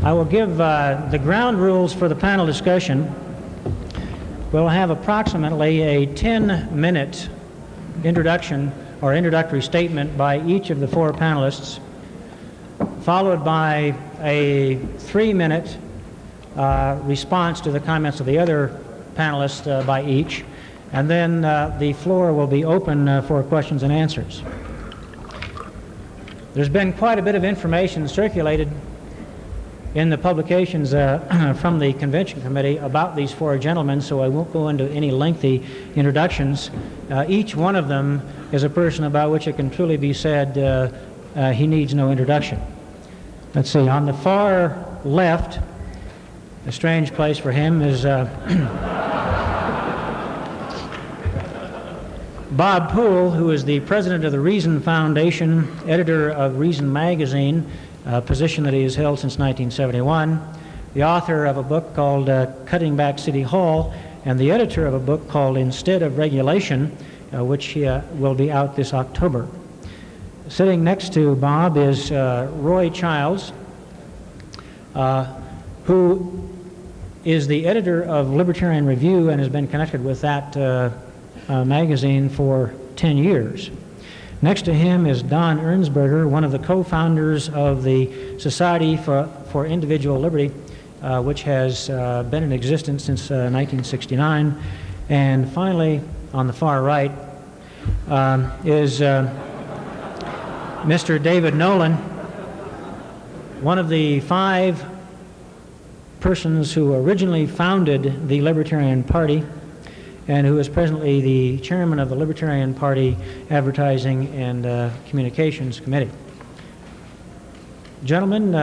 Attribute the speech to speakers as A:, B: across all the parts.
A: I will give the ground rules for the panel discussion. We'll have approximately a 10-minute introduction or introductory statement by each of the four panelists, followed by a 3-minute response to the comments of the other panelists by each, and then the floor will be open for questions and answers. There's been quite a bit of information circulated in the publications from the convention committee about these four gentlemen, so I won't go into any lengthy introductions. Each one of them is a person about which it can truly be said he needs no introduction. Let's see, on the far left, a strange place for him, is Bob Poole, who is the president of the Reason Foundation, editor of Reason magazine, a position that he has held since 1971, the author of a book called Cutting Back City Hall, and the editor of a book called Instead of Regulation, which will be out this October. Sitting next to Bob is Roy Childs, who is the editor of Libertarian Review and has been connected with that magazine for 10 years. Next to him is Don Ernsberger, one of the co-founders of the Society for Individual Liberty, which has been in existence since 1969. And finally, on the far right, is Mr. David Nolan, one of the 5 persons who originally founded the Libertarian Party, and who is presently the chairman of the Libertarian Party Advertising and Communications Committee. Gentlemen,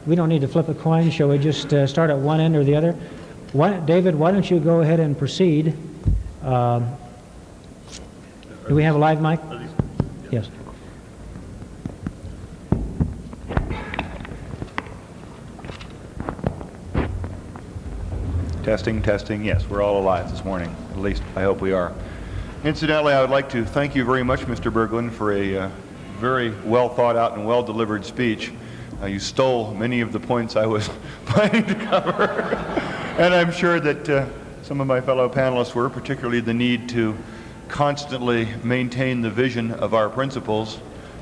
A: we don't need to flip a coin. Shall we just start at one end or the other? David, why don't you go ahead and proceed? Do we have a live mic? Yes.
B: Testing, testing. Yes, we're all alive this morning. At least I hope we are. Incidentally, I would like to thank you very much, Mr. Berglund, for a very well thought out and well delivered speech. You stole many of the points I was planning to cover. And I'm sure that some of my fellow panelists were, particularly the need to constantly maintain the vision of our principles,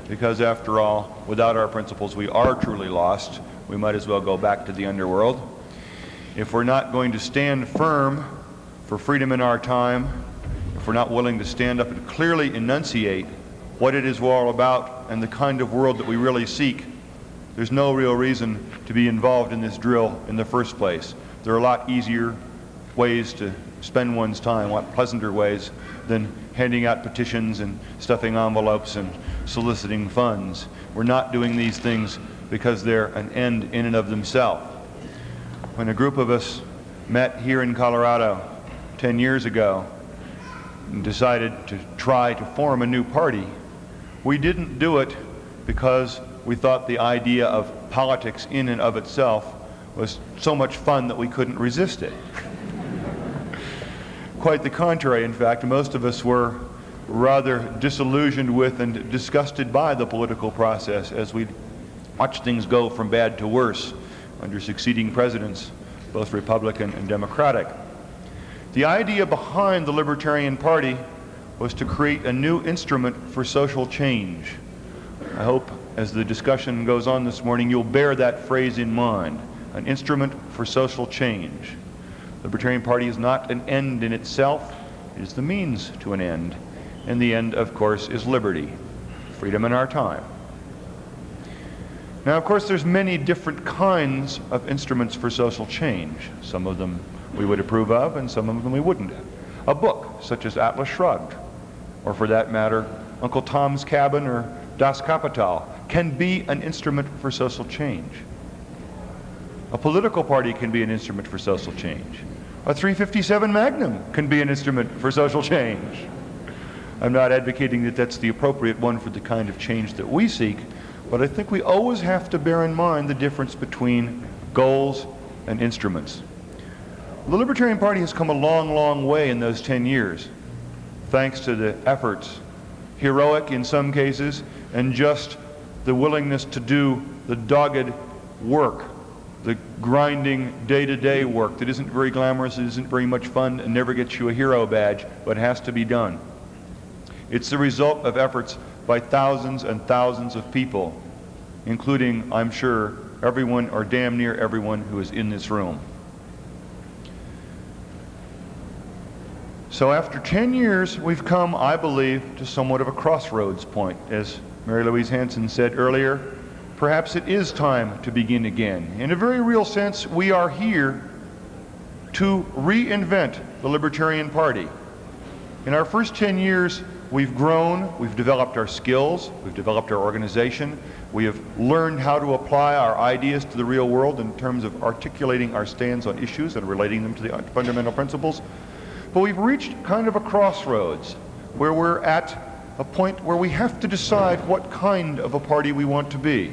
B: because after all, without our principles, we are truly lost. We might as well go back to the underworld. If we're not going to stand firm for freedom in our time, if we're not willing to stand up and clearly enunciate what it is we're all about and the kind of world that we really seek, there's no real reason to be involved in this drill in the first place. There are a lot easier ways to spend one's time, a lot pleasanter ways than handing out petitions and stuffing envelopes and soliciting funds. We're not doing these things because they're an end in and of themselves. When a group of us met here in Colorado 10 years ago and decided to try to form a new party, we didn't do it because we thought the idea of politics in and of itself was so much fun that we couldn't resist it. Quite the contrary, in fact, most of us were rather disillusioned with and disgusted by the political process as we watched things go from bad to worse under succeeding presidents, both Republican and Democratic. The idea behind the Libertarian Party was to create a new instrument for social change. I hope as the discussion goes on this morning you'll bear that phrase in mind, an instrument for social change. The Libertarian Party is not an end in itself, it is the means to an end, and the end, of course, is liberty, freedom in our time. Now, of course, there's many different kinds of instruments for social change. Some of them we would approve of, and some of them we wouldn't. A book, such as Atlas Shrugged, or for that matter, Uncle Tom's Cabin or Das Kapital, can be an instrument for social change. A political party can be an instrument for social change. A 357 Magnum can be an instrument for social change. I'm not advocating that that's the appropriate one for the kind of change that we seek, but I think we always have to bear in mind the difference between goals and instruments. The Libertarian Party has come a long, long way in those 10 years, thanks to the efforts, heroic in some cases, and just the willingness to do the dogged work the grinding day-to-day work that isn't very glamorous, it isn't very much fun, and never gets you a hero badge, but has to be done. It's the result of efforts by thousands and thousands of people, including, I'm sure, everyone or damn near everyone who is in this room. So after 10 years, we've come, I believe, to somewhat of a crossroads point. As Mary Louise Hansen said earlier, perhaps it is time to begin again. In a very real sense, we are here to reinvent the Libertarian Party. In our first 10 years, we've grown, we've developed our skills, we've developed our organization, we have learned how to apply our ideas to the real world in terms of articulating our stands on issues and relating them to the fundamental principles. But we've reached kind of a crossroads where we're at a point where we have to decide what kind of a party we want to be.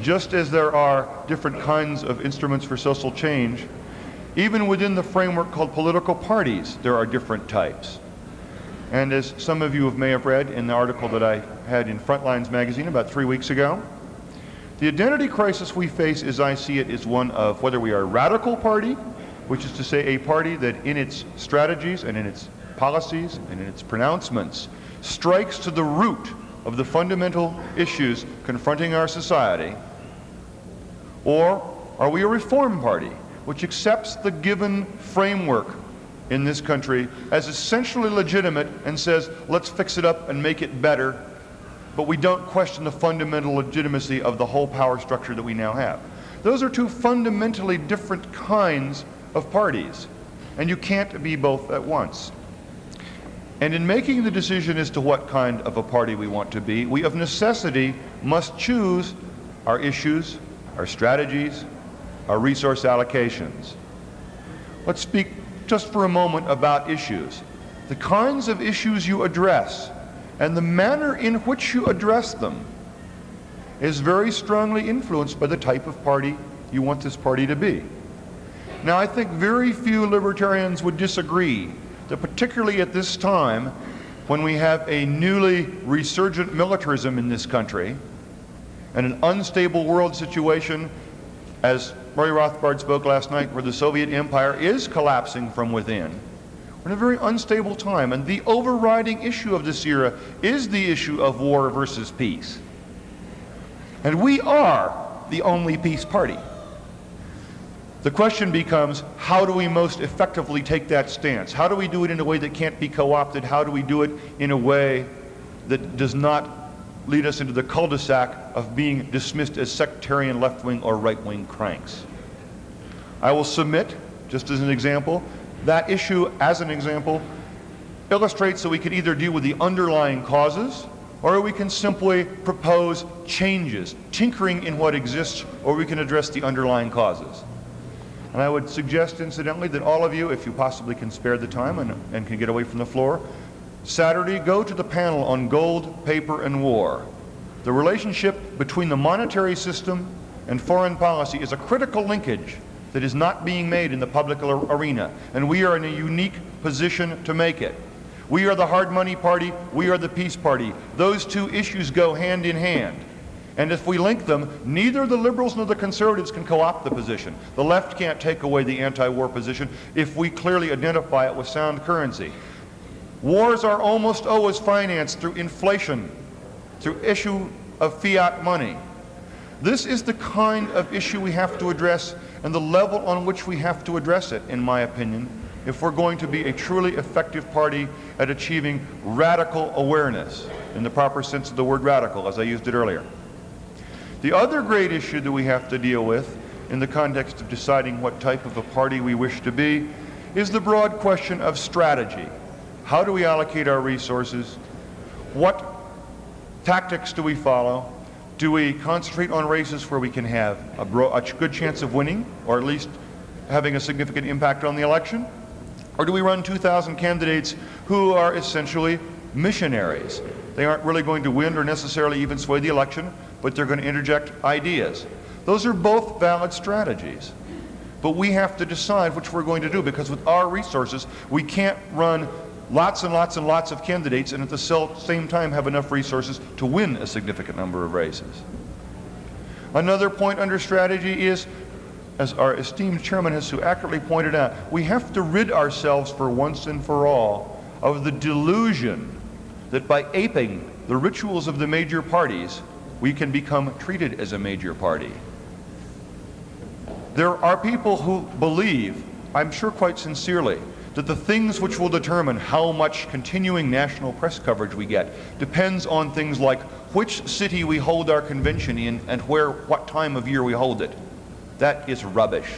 B: Just as there are different kinds of instruments for social change, even within the framework called political parties, there are different types. And as some of you may have read in the article that I had in Frontlines magazine about 3 weeks ago, the identity crisis we face, as I see it, is one of whether we are a radical party, which is to say a party that in its strategies and in its policies and in its pronouncements strikes to the root of the fundamental issues confronting our society, or are we a reform party which accepts the given framework in this country as essentially legitimate and says, let's fix it up and make it better, but we don't question the fundamental legitimacy of the whole power structure that we now have. Those are two fundamentally different kinds of parties, and you can't be both at once. And in making the decision as to what kind of a party we want to be, we of necessity must choose our issues, our strategies, our resource allocations. Let's speak just for a moment about issues. The kinds of issues you address and the manner in which you address them is very strongly influenced by the type of party you want this party to be. Now, I think very few libertarians would disagree that particularly at this time, when we have a newly resurgent militarism in this country and an unstable world situation, as Murray Rothbard spoke last night, where the Soviet Empire is collapsing from within, we're in a very unstable time, and the overriding issue of this era is the issue of war versus peace. And we are the only peace party. The question becomes, how do we most effectively take that stance? How do we do it in a way that can't be co-opted? How do we do it in a way that does not lead us into the cul-de-sac of being dismissed as sectarian left-wing or right-wing cranks? I will submit, just as an example, that issue as an example illustrates that we can either deal with the underlying causes, or we can simply propose changes, tinkering in what exists, or we can address the underlying causes. And I would suggest, incidentally, that all of you, if you possibly can spare the time and can get away from the floor, Saturday, go to the panel on gold, paper, and war. The relationship between the monetary system and foreign policy is a critical linkage that is not being made in the public arena, and we are in a unique position to make it. We are the hard money party, we are the peace party. Those two issues go hand in hand. And if we link them, neither the liberals nor the conservatives can co-opt the position. The left can't take away the anti-war position if we clearly identify it with sound currency. Wars are almost always financed through inflation, through issue of fiat money. This is the kind of issue we have to address and the level on which we have to address it, in my opinion, if we're going to be a truly effective party at achieving radical awareness, in the proper sense of the word radical, as I used it earlier. The other great issue that we have to deal with in the context of deciding what type of a party we wish to be is the broad question of strategy. How do we allocate our resources? What tactics do we follow? Do we concentrate on races where we can have a good chance of winning, or at least having a significant impact on the election? Or do we run 2,000 candidates who are essentially missionaries? They aren't really going to win or necessarily even sway the election, but they're going to interject ideas. Those are both valid strategies. But we have to decide which we're going to do, because with our resources, we can't run lots and lots and lots of candidates and at the same time have enough resources to win a significant number of races. Another point under strategy is as our esteemed chairman has so accurately pointed out, we have to rid ourselves for once and for all of the delusion that by aping the rituals of the major parties, we can become treated as a major party. There are people who believe, I'm sure quite sincerely, that the things which will determine how much continuing national press coverage we get depends on things like which city we hold our convention in and what time of year we hold it. That is rubbish.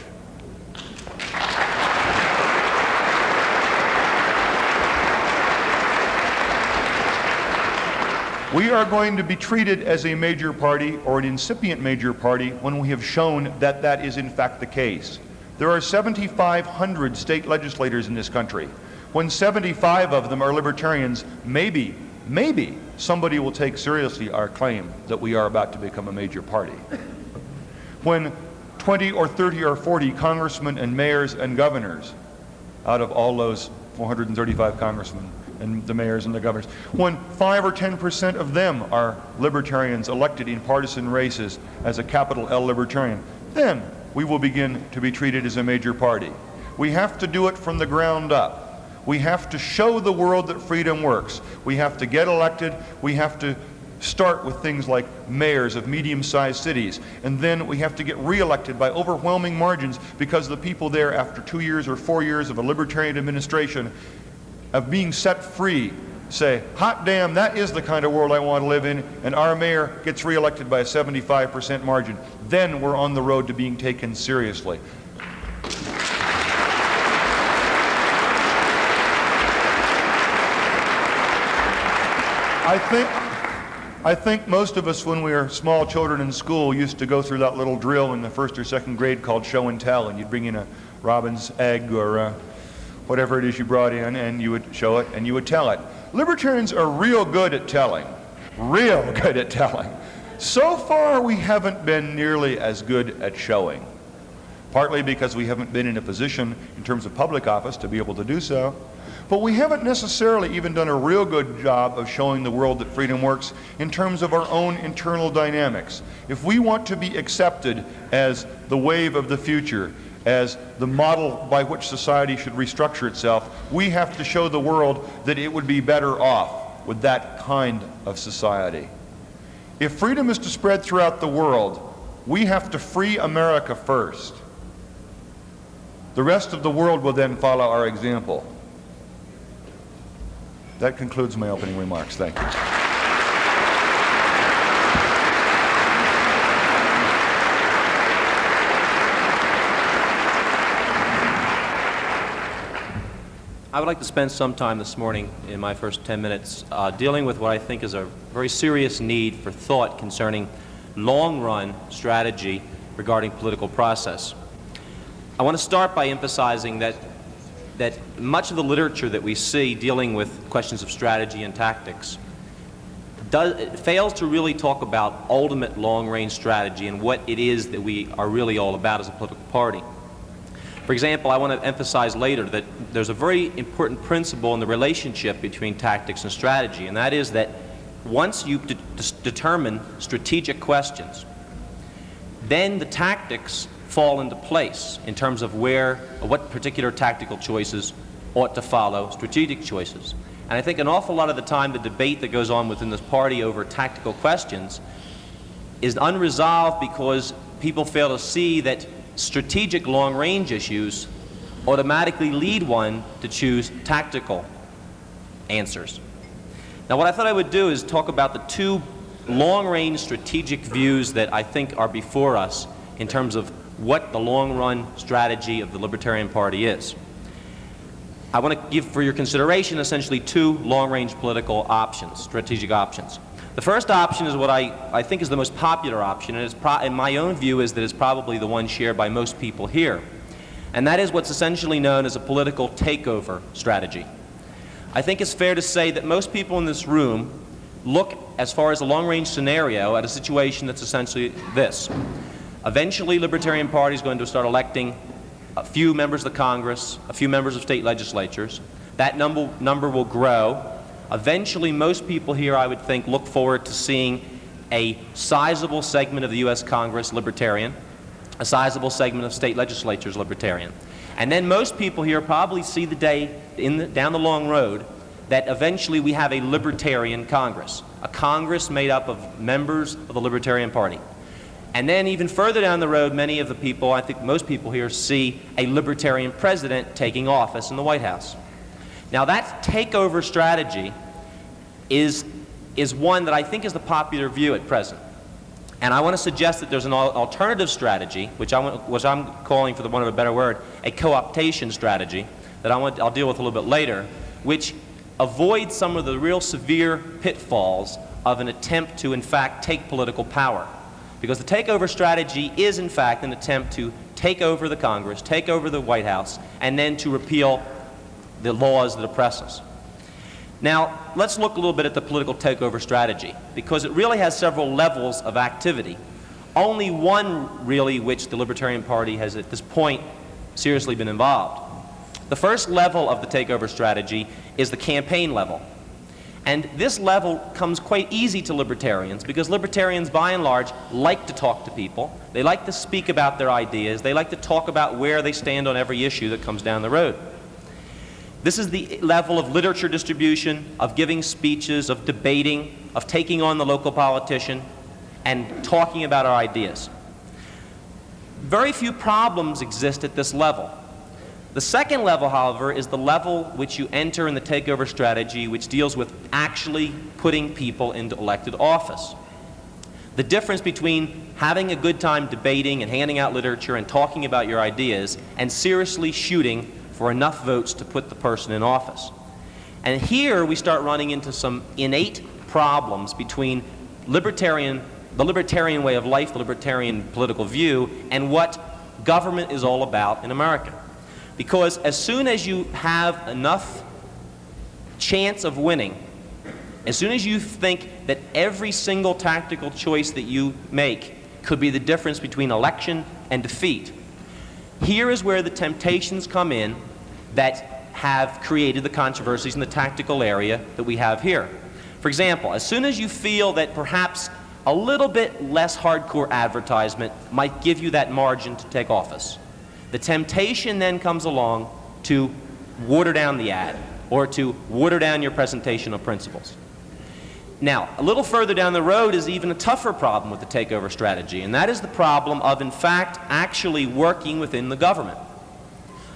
B: We are going to be treated as a major party or an incipient major party when we have shown that that is in fact the case. There are 7,500 state legislators in this country. When 75 of them are libertarians, maybe somebody will take seriously our claim that we are about to become a major party. When 20 or 30 or 40 congressmen and mayors and governors, out of all those 435 congressmen and the mayors and the governors, when 5 or 10% of them are libertarians elected in partisan races as a capital L libertarian, then we will begin to be treated as a major party. We have to do it from the ground up. We have to show the world that freedom works. We have to get elected. We have to start with things like mayors of medium-sized cities, and then we have to get re-elected by overwhelming margins because the people there, after 2 years or 4 years of a libertarian administration, of being set free, say, hot damn, that is the kind of world I want to live in, and our mayor gets re-elected by a 75% margin. Then we're on the road to being taken seriously. I think most of us, when we were small children in school, used to go through that little drill in the first or second grade called show and tell, and you'd bring in a robin's egg or whatever it is you brought in, and you would show it and you would tell it. Libertarians are real good at telling. Real good at telling. So far, we haven't been nearly as good at showing. Partly because we haven't been in a position, in terms of public office, to be able to do so. But we haven't necessarily even done a real good job of showing the world that freedom works in terms of our own internal dynamics. If we want to be accepted as the wave of the future, as the model by which society should restructure itself, we have to show the world that it would be better off with that kind of society. If freedom is to spread throughout the world, we have to free America first. The rest of the world will then follow our example. That concludes my opening remarks. Thank you.
C: I would like to spend some time this morning in my first 10 minutes dealing with what I think is a very serious need for thought concerning long-run strategy regarding political process. I want to start by emphasizing that much of the literature that we see dealing with questions of strategy and tactics fails to really talk about ultimate long-range strategy and what it is that we are really all about as a political party. For example, I want to emphasize later that there's a very important principle in the relationship between tactics and strategy, and that is that once you determine strategic questions, then the tactics fall into place in terms of what particular tactical choices ought to follow strategic choices. And I think an awful lot of the time the debate that goes on within this party over tactical questions is unresolved because people fail to see that strategic long-range issues automatically lead one to choose tactical answers. Now, what I thought I would do is talk about the two long-range strategic views that I think are before us in terms of what the long-run strategy of the Libertarian Party is. I want to give for your consideration essentially two long-range political options, strategic options. The first option is what I think is the most popular option, and in my own view is that it's probably the one shared by most people here. And that is what's essentially known as a political takeover strategy. I think it's fair to say that most people in this room look, as far as a long-range scenario, at a situation that's essentially this. Eventually, Libertarian Party is going to start electing a few members of the Congress, a few members of state legislatures. That number will grow. Eventually, most people here, I would think, look forward to seeing a sizable segment of the U.S. Congress libertarian. a sizable segment of state legislatures libertarian. And then most people here probably see the day down the long road that eventually we have a libertarian Congress, a Congress made up of members of the Libertarian Party. And then even further down the road, many of the people, I think most people here, see a libertarian president taking office in the White House. Now that takeover strategy is one that I think is the popular view at present. And I want to suggest that there's an alternative strategy, which I'm calling, for the want of a better word, a co-optation strategy, that I'll deal with a little bit later, which avoids some of the real severe pitfalls of an attempt to, in fact, take political power. Because the takeover strategy is, in fact, an attempt to take over the Congress, take over the White House, and then to repeal the laws that oppress us. Now, let's look a little bit at the political takeover strategy, because it really has several levels of activity. Only one, really, which the Libertarian Party has, at this point, seriously been involved. The first level of the takeover strategy is the campaign level. And this level comes quite easy to libertarians, because libertarians, by and large, like to talk to people. They like to speak about their ideas. They like to talk about where they stand on every issue that comes down the road. This is the level of literature distribution, of giving speeches, of debating, of taking on the local politician, and talking about our ideas. Very few problems exist at this level. The second level, however, is the level which you enter in the takeover strategy, which deals with actually putting people into elected office. The difference between having a good time debating and handing out literature and talking about your ideas and seriously shooting for enough votes to put the person in office. And here we start running into some innate problems between the libertarian way of life, the libertarian political view, and what government is all about in America. Because as soon as you have enough chance of winning, as soon as you think that every single tactical choice that you make could be the difference between election and defeat, here is where the temptations come in that have created the controversies in the tactical area that we have here. For example, as soon as you feel that perhaps a little bit less hardcore advertisement might give you that margin to take office, the temptation then comes along to water down the ad or to water down your presentation of principles. Now, a little further down the road is even a tougher problem with the takeover strategy, and that is the problem of, in fact, actually working within the government.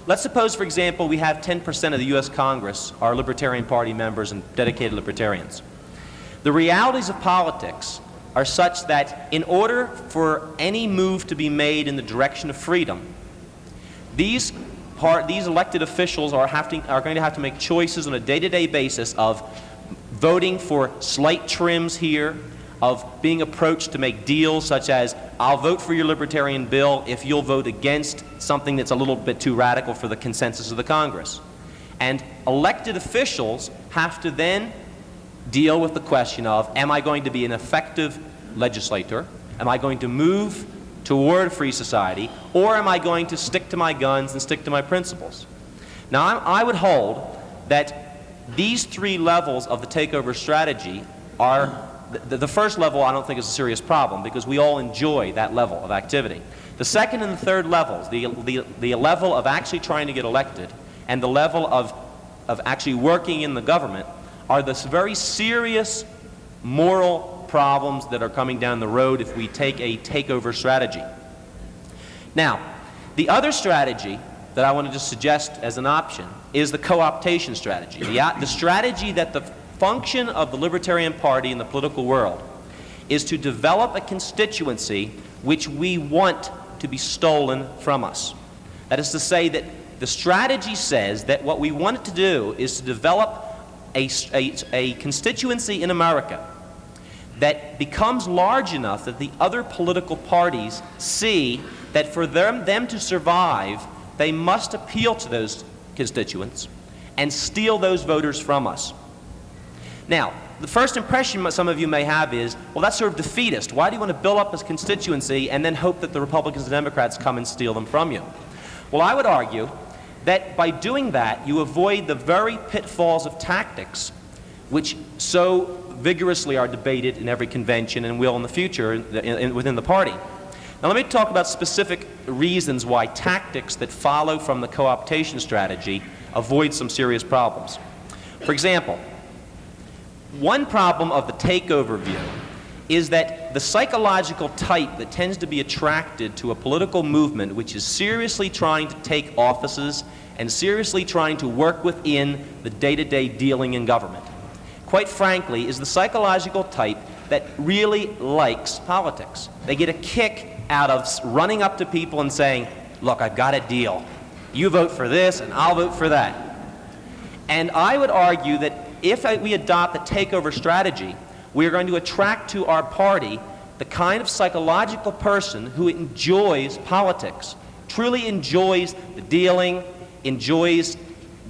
C: Let's suppose, for example, we have 10% of the U.S. Congress are Libertarian Party members and dedicated libertarians. The realities of politics are such that in order for any move to be made in the direction of freedom, these elected officials are going to have to make choices on a day-to-day basis of voting for slight trims here, of being approached to make deals such as, I'll vote for your libertarian bill if you'll vote against something that's a little bit too radical for the consensus of the Congress. And elected officials have to then deal with the question of, am I going to be an effective legislator? Am I going to move toward a free society? Or am I going to stick to my guns and stick to my principles? Now, I would hold that these three levels of the takeover strategy are, the first level I don't think is a serious problem because we all enjoy that level of activity. The second and the third levels, the level of actually trying to get elected and the level of actually working in the government, are the very serious moral problems that are coming down the road if we take a takeover strategy. Now, the other strategy that I wanted to suggest as an option is the co-optation strategy. The strategy that the function of the Libertarian Party in the political world is to develop a constituency which we want to be stolen from us. That is to say that the strategy says that what we want to do is to develop a constituency in America that becomes large enough that the other political parties see that for them to survive, they must appeal to those constituents and steal those voters from us. Now, the first impression some of you may have is, well, that's sort of defeatist. Why do you want to build up a constituency and then hope that the Republicans and Democrats come and steal them from you? Well, I would argue that by doing that, you avoid the very pitfalls of tactics which so vigorously are debated in every convention and will in the future within the party. Now let me talk about specific reasons why tactics that follow from the co-optation strategy avoid some serious problems. For example, one problem of the takeover view is that the psychological type that tends to be attracted to a political movement which is seriously trying to take offices and seriously trying to work within the day-to-day dealing in government, quite frankly, is the psychological type that really likes politics. They get a kick out of running up to people and saying, look, I've got a deal. You vote for this and I'll vote for that. And I would argue that if we adopt the takeover strategy, we are going to attract to our party the kind of psychological person who enjoys politics, truly enjoys the dealing, enjoys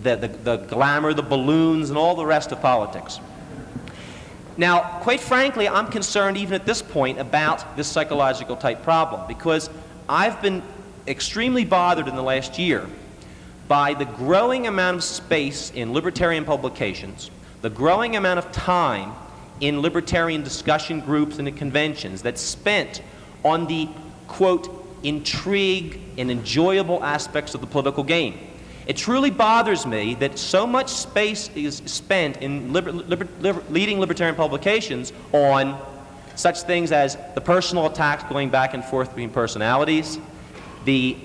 C: the glamour, the balloons, and all the rest of politics. Now, quite frankly, I'm concerned even at this point about this psychological type problem, because I've been extremely bothered in the last year by the growing amount of space in libertarian publications, the growing amount of time in libertarian discussion groups and in conventions that's spent on the, quote, intrigue and enjoyable aspects of the political game. It truly bothers me that so much space is spent in leading libertarian publications on such things as the personal attacks going back and forth between personalities, the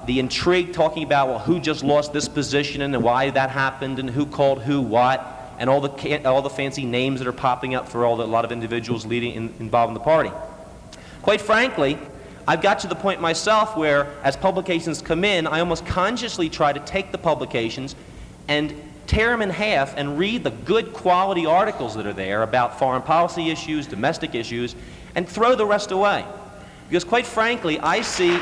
C: intrigue talking about, well, who just lost this position and why that happened and who called who what, and all the fancy names that are popping up for a lot of individuals involved in the party. Quite frankly, I've got to the point myself where, as publications come in, I almost consciously try to take the publications and tear them in half and read the good quality articles that are there about foreign policy issues, domestic issues, and throw the rest away. Because quite frankly, I see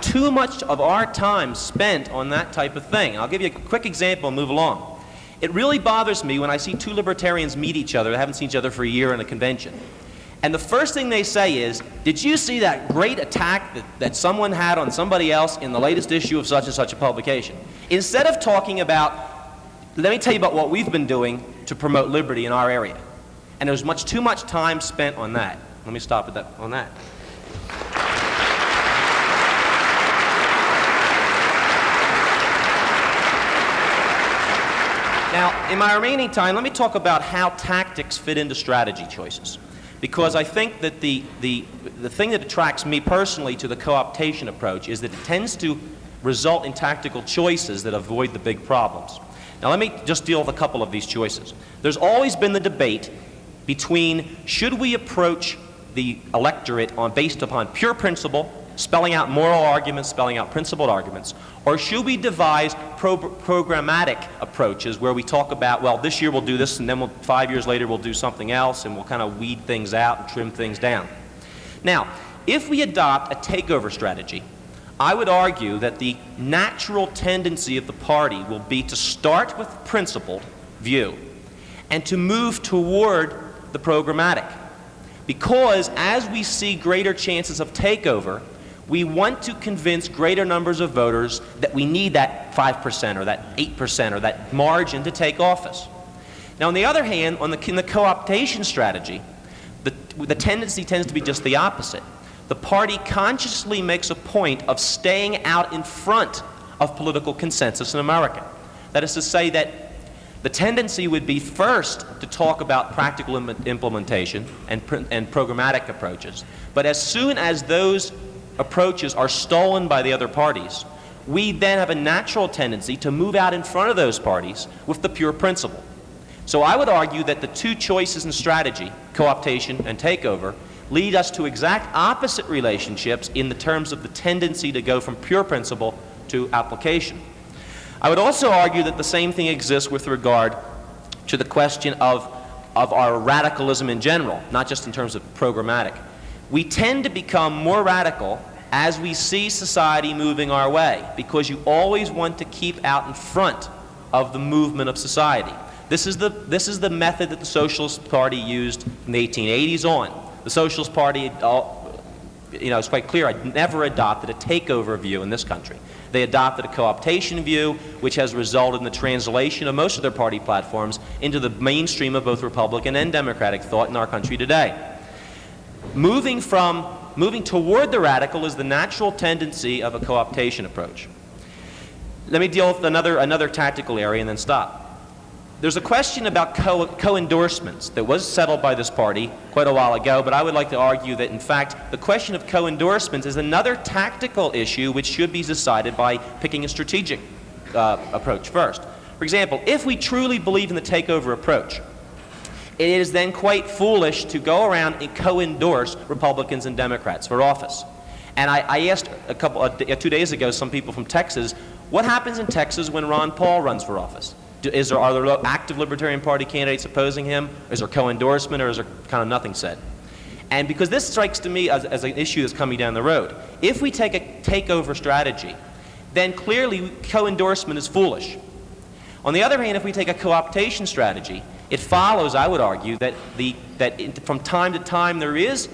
C: too much of our time spent on that type of thing. And I'll give you a quick example and move along. It really bothers me when I see two libertarians meet each other that haven't seen each other for a year in a convention. And the first thing they say is, did you see that great attack that someone had on somebody else in the latest issue of such and such a publication? Instead of talking about, let me tell you about what we've been doing to promote liberty in our area. And there's too much time spent on that. Let me stop on that. Now, in my remaining time, let me talk about how tactics fit into strategy choices. Because I think that the thing that attracts me personally to the co-optation approach is that it tends to result in tactical choices that avoid the big problems. Now, let me just deal with a couple of these choices. There's always been the debate between should we approach the electorate based upon pure principle, spelling out moral arguments, spelling out principled arguments, or should we devise programmatic approaches where we talk about, well, this year we'll do this, and then 5 years later we'll do something else, and we'll kind of weed things out and trim things down. Now, if we adopt a takeover strategy, I would argue that the natural tendency of the party will be to start with principled view and to move toward the programmatic. Because as we see greater chances of takeover, we want to convince greater numbers of voters that we need that 5% or that 8% or that margin to take office. Now, on the other hand, in the co-optation strategy, the tendency tends to be just the opposite. The party consciously makes a point of staying out in front of political consensus in America. That is to say that the tendency would be first to talk about practical implementation and programmatic approaches. But as soon as those approaches are stolen by the other parties, we then have a natural tendency to move out in front of those parties with the pure principle. So I would argue that the two choices in strategy, co-optation and takeover, lead us to exact opposite relationships in the terms of the tendency to go from pure principle to application. I would also argue that the same thing exists with regard to the question of our radicalism in general, not just in terms of programmatic. We tend to become more radical as we see society moving our way, because you always want to keep out in front of the movement of society. This is the method that the Socialist Party used from the 1880s on. The Socialist Party it's quite clear, never adopted a takeover view in this country. They adopted a co-optation view, which has resulted in the translation of most of their party platforms into the mainstream of both Republican and Democratic thought in our country today. Moving toward the radical is the natural tendency of a co-optation approach. Let me deal with another tactical area and then stop. There's a question about co-endorsements that was settled by this party quite a while ago, but I would like to argue that, in fact, the question of co-endorsements is another tactical issue which should be decided by picking a strategic approach first. For example, if we truly believe in the takeover approach, it is then quite foolish to go around and co-endorse Republicans and Democrats for office. And I asked 2 days ago some people from Texas, what happens in Texas when Ron Paul runs for office? Are there active Libertarian Party candidates opposing him? Is there co-endorsement, or is there kind of nothing said? And because this strikes to me as an issue that's coming down the road. If we take a takeover strategy, then clearly co-endorsement is foolish. On the other hand, if we take a co-optation strategy, it follows, I would argue, that from time to time there is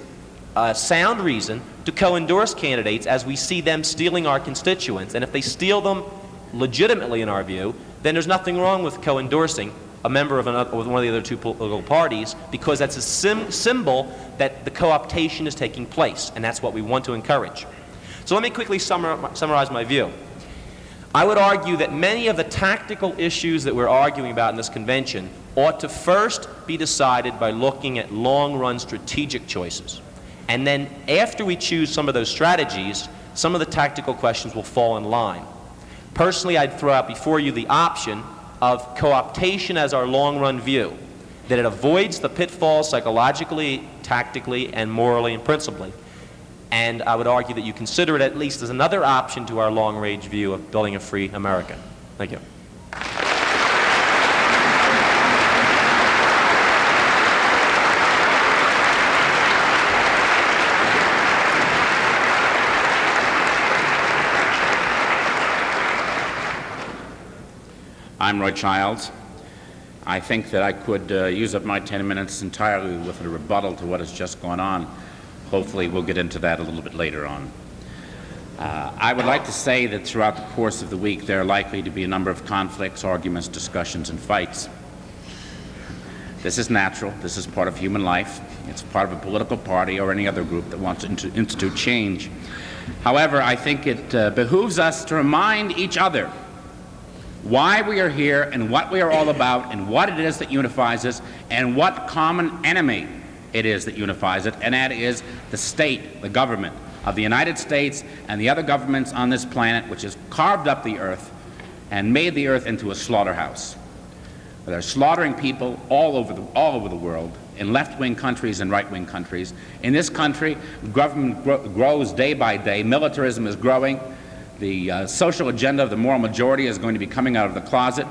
C: a sound reason to co-endorse candidates as we see them stealing our constituents. And if they steal them legitimately, in our view, then there's nothing wrong with co-endorsing a member of one of the other two political parties, because that's a symbol that the co-optation is taking place, and that's what we want to encourage. So let me quickly summarize my view. I would argue that many of the tactical issues that we're arguing about in this convention ought to first be decided by looking at long-run strategic choices. And then after we choose some of those strategies, some of the tactical questions will fall in line. Personally, I'd throw out before you the option of co-optation as our long-run view, that it avoids the pitfalls psychologically, tactically, and morally and principally. And I would argue that you consider it at least as another option to our long-range view of building a free America. Thank you.
D: I'm Roy Childs. I think that I could use up my 10 minutes entirely with a rebuttal to what has just gone on. Hopefully we'll get into that a little bit later on. I would like to say that throughout the course of the week there are likely to be a number of conflicts, arguments, discussions, and fights. This is natural. This is part of human life. It's part of a political party or any other group that wants to institute change. However, I think it behooves us to remind each other why we are here and what we are all about and what it is that unifies us and what common enemy it is that unifies it, and that is the state, the government of the United States and the other governments on this planet, which has carved up the earth and made the earth into a slaughterhouse. They're slaughtering people all over the world, in left-wing countries and right-wing countries. In this country, government grows day by day. Militarism is growing. The social agenda of the moral majority is going to be coming out of the closet.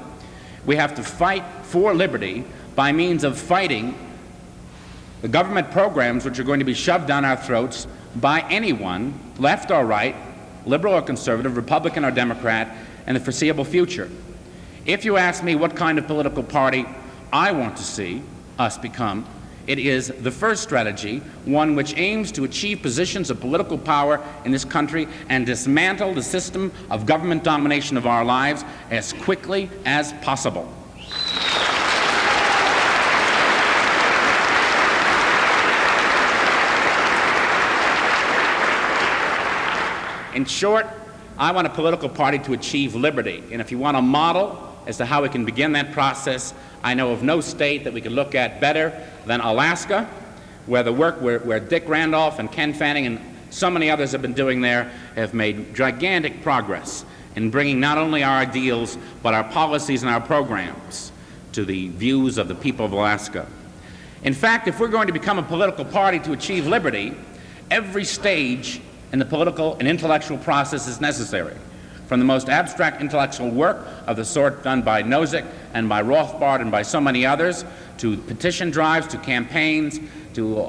D: We have to fight for liberty by means of fighting the government programs which are going to be shoved down our throats by anyone, left or right, liberal or conservative, Republican or Democrat, in the foreseeable future. If you ask me what kind of political party I want to see us become, it is the first strategy, one which aims to achieve positions of political power in this country and dismantle the system of government domination of our lives as quickly as possible. In short, I want a political party to achieve liberty, and if you want a model as to how we can begin that process, I know of no state that we could look at better than Alaska, where the work where Dick Randolph and Ken Fanning and so many others have been doing there have made gigantic progress in bringing not only our ideals but our policies and our programs to the views of the people of Alaska. In fact, if we're going to become a political party to achieve liberty, every stage in the political and intellectual process is necessary. From the most abstract intellectual work of the sort done by Nozick and by Rothbard and by so many others, to petition drives, to campaigns, to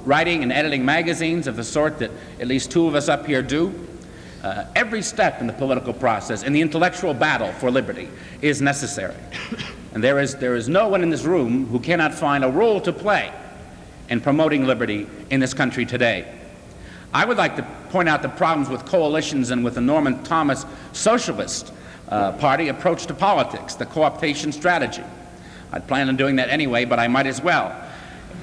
D: writing and editing magazines of the sort that at least two of us up here do. Every step in the political process, in the intellectual battle for liberty, is necessary. And there is no one in this room who cannot find a role to play in promoting liberty in this country today. I would like to point out the problems with coalitions and with the Norman Thomas Socialist Party approach to politics, the co-optation strategy. I'd plan on doing that anyway, but I might as well.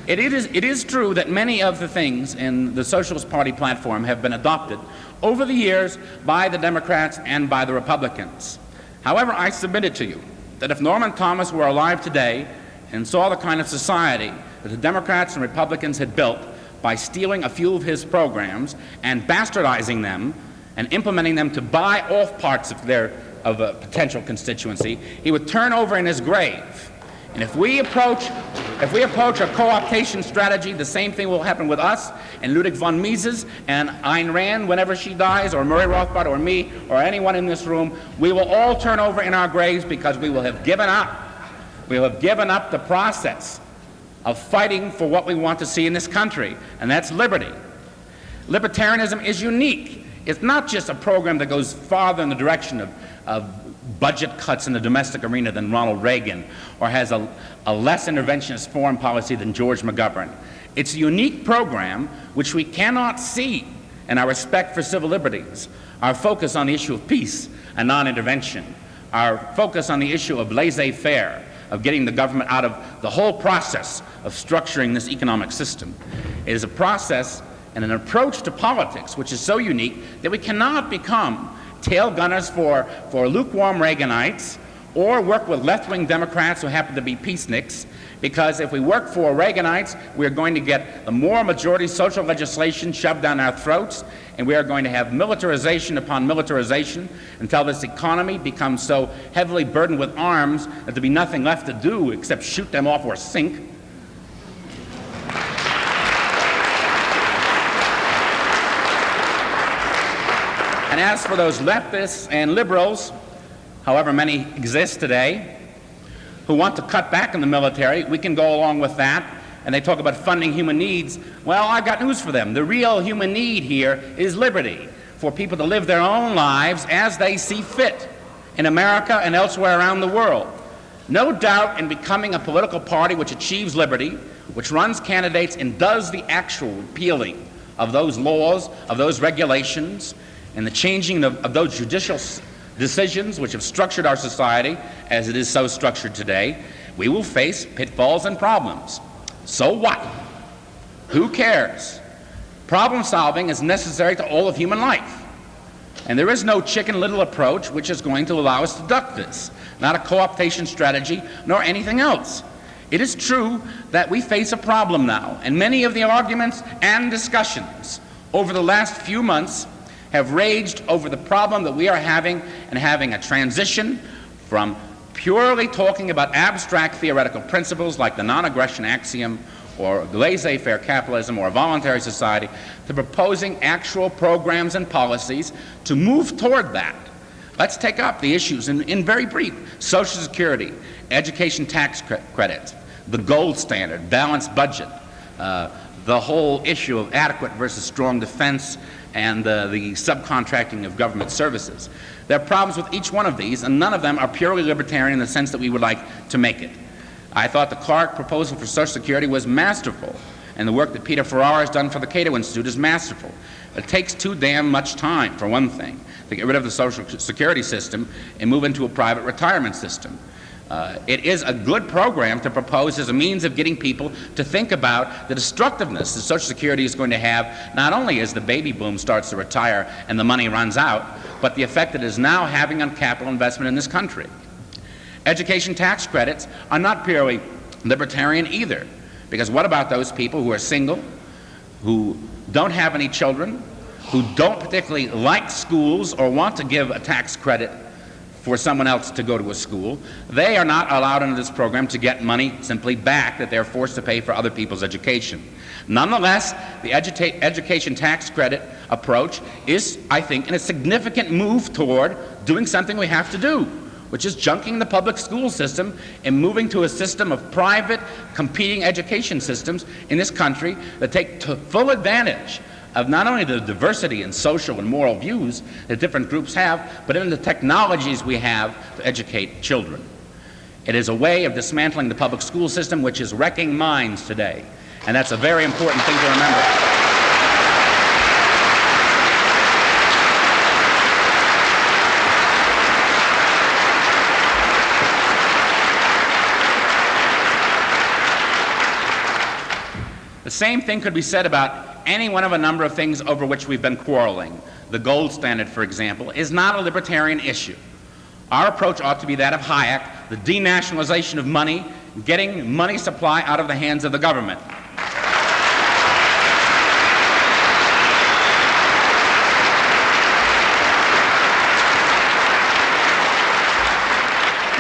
D: It is true that many of the things in the Socialist Party platform have been adopted over the years by the Democrats and by the Republicans. However, I submit it to you that if Norman Thomas were alive today and saw the kind of society that the Democrats and Republicans had built by stealing a few of his programs and bastardizing them and implementing them to buy off parts of a potential constituency, he would turn over in his grave. And if we approach a co-optation strategy, the same thing will happen with us and Ludwig von Mises and Ayn Rand whenever she dies, or Murray Rothbard, or me, or anyone in this room. We will all turn over in our graves because we will have given up. We will have given up the process of fighting for what we want to see in this country, and that's liberty. Libertarianism is unique. It's not just a program that goes farther in the direction of budget cuts in the domestic arena than Ronald Reagan, or has a less interventionist foreign policy than George McGovern. It's a unique program which we cannot see in our respect for civil liberties, our focus on the issue of peace and non-intervention, our focus on the issue of laissez-faire, of getting the government out of the whole process of structuring this economic system. It is a process and an approach to politics which is so unique that we cannot become tail gunners for lukewarm Reaganites or work with left-wing Democrats who happen to be peaceniks, because if we work for Reaganites, we're going to get the moral majority social legislation shoved down our throats, and we are going to have militarization upon militarization until this economy becomes so heavily burdened with arms that there'll be nothing left to do except shoot them off or sink. And as for those leftists and liberals, however many exist today, who want to cut back in the military, we can go along with that. And they talk about funding human needs. Well, I've got news for them. The real human need here is liberty, for people to live their own lives as they see fit in America and elsewhere around the world. No doubt in becoming a political party which achieves liberty, which runs candidates and does the actual repealing of those laws, of those regulations, and the changing of those judicial decisions which have structured our society as it is so structured today, we will face pitfalls and problems. So what? Who cares? Problem solving is necessary to all of human life. And there is no Chicken Little approach which is going to allow us to duck this, not a co-optation strategy nor anything else. It is true that we face a problem now, and many of the arguments and discussions over the last few months have raged over the problem that we are having a transition from purely talking about abstract theoretical principles like the non-aggression axiom or laissez-faire capitalism or a voluntary society to proposing actual programs and policies to move toward that. Let's take up the issues in very brief. Social Security, education tax credits, the gold standard, balanced budget, the whole issue of adequate versus strong defense, and the subcontracting of government services. There are problems with each one of these, and none of them are purely libertarian in the sense that we would like to make it. I thought the Clark proposal for Social Security was masterful, and the work that Peter Ferrara has done for the Cato Institute is masterful. It takes too damn much time, for one thing, to get rid of the Social Security system and move into a private retirement system. It is a good program to propose as a means of getting people to think about the destructiveness that Social Security is going to have, not only as the baby boom starts to retire and the money runs out, but the effect it is now having on capital investment in this country. Education tax credits are not purely libertarian either, because what about those people who are single, who don't have any children, who don't particularly like schools or want to give a tax credit for someone else to go to a school? They are not allowed under this program to get money simply back that they're forced to pay for other people's education. Nonetheless, the education tax credit approach is, I think, a significant move toward doing something we have to do, which is junking the public school system and moving to a system of private competing education systems in this country that take full advantage of not only the diversity in social and moral views that different groups have, but in the technologies we have to educate children. It is a way of dismantling the public school system which is wrecking minds today, and that's a very important thing to remember. same thing could be said about any one of a number of things over which we've been quarreling. The gold standard, for example, is not a libertarian issue. Our approach ought to be that of Hayek, the denationalization of money, getting money supply out of the hands of the government.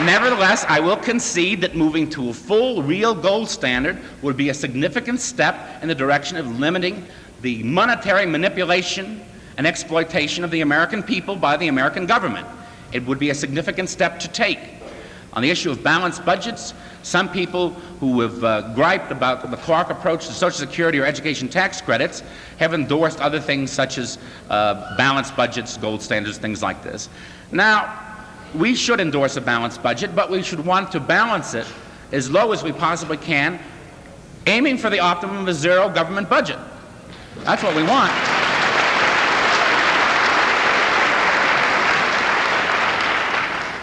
D: Nevertheless, I will concede that moving to a full, real gold standard would be a significant step in the direction of limiting the monetary manipulation and exploitation of the American people by the American government. It would be a significant step to take. On the issue of balanced budgets, some people who have griped about the Clark approach to Social Security or education tax credits have endorsed other things such as balanced budgets, gold standards, things like this. Now, we should endorse a balanced budget, but we should want to balance it as low as we possibly can, aiming for the optimum of a zero government budget. That's what we want.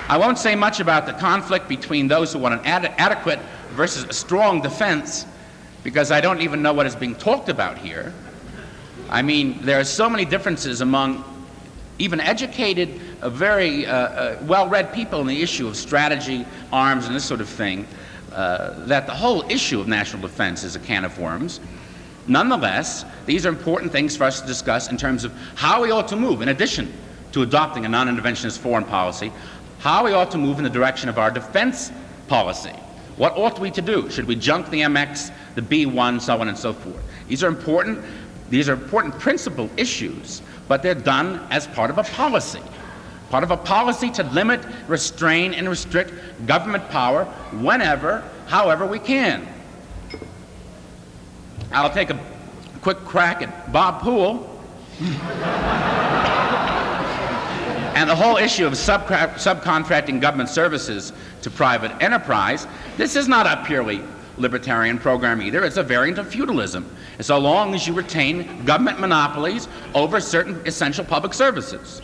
D: I won't say much about the conflict between those who want an adequate versus a strong defense, because I don't even know what is being talked about here. I mean, there are so many differences among even educated, very well-read people on the issue of strategy, arms, and this sort of thing, that the whole issue of national defense is a can of worms. Nonetheless, these are important things for us to discuss in terms of how we ought to move, in addition to adopting a non-interventionist foreign policy, how we ought to move in the direction of our defense policy. What ought we to do? Should we junk the MX, the B-1, so on and so forth? These are important principal issues, but they're done as part of a policy to limit, restrain, and restrict government power whenever, however we can. I'll take a quick crack at Bob Poole and the whole issue of subcontracting government services to private enterprise. This is not a purely libertarian program either. It's a variant of feudalism, so long as you retain government monopolies over certain essential public services.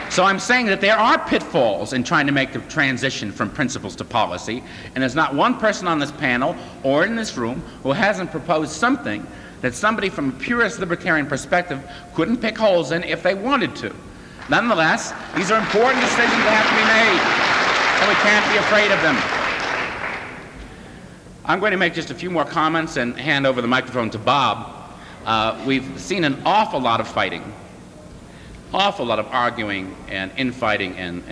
D: So I'm saying that there are pitfalls in trying to make the transition from principles to policy, and there's not one person on this panel or in this room who hasn't proposed something that somebody from a purist libertarian perspective couldn't pick holes in if they wanted to. Nonetheless, these are important decisions that have to be made, and we can't be afraid of them. I'm going to make just a few more comments and hand over the microphone to Bob. We've seen an awful lot of fighting, awful lot of arguing and infighting, and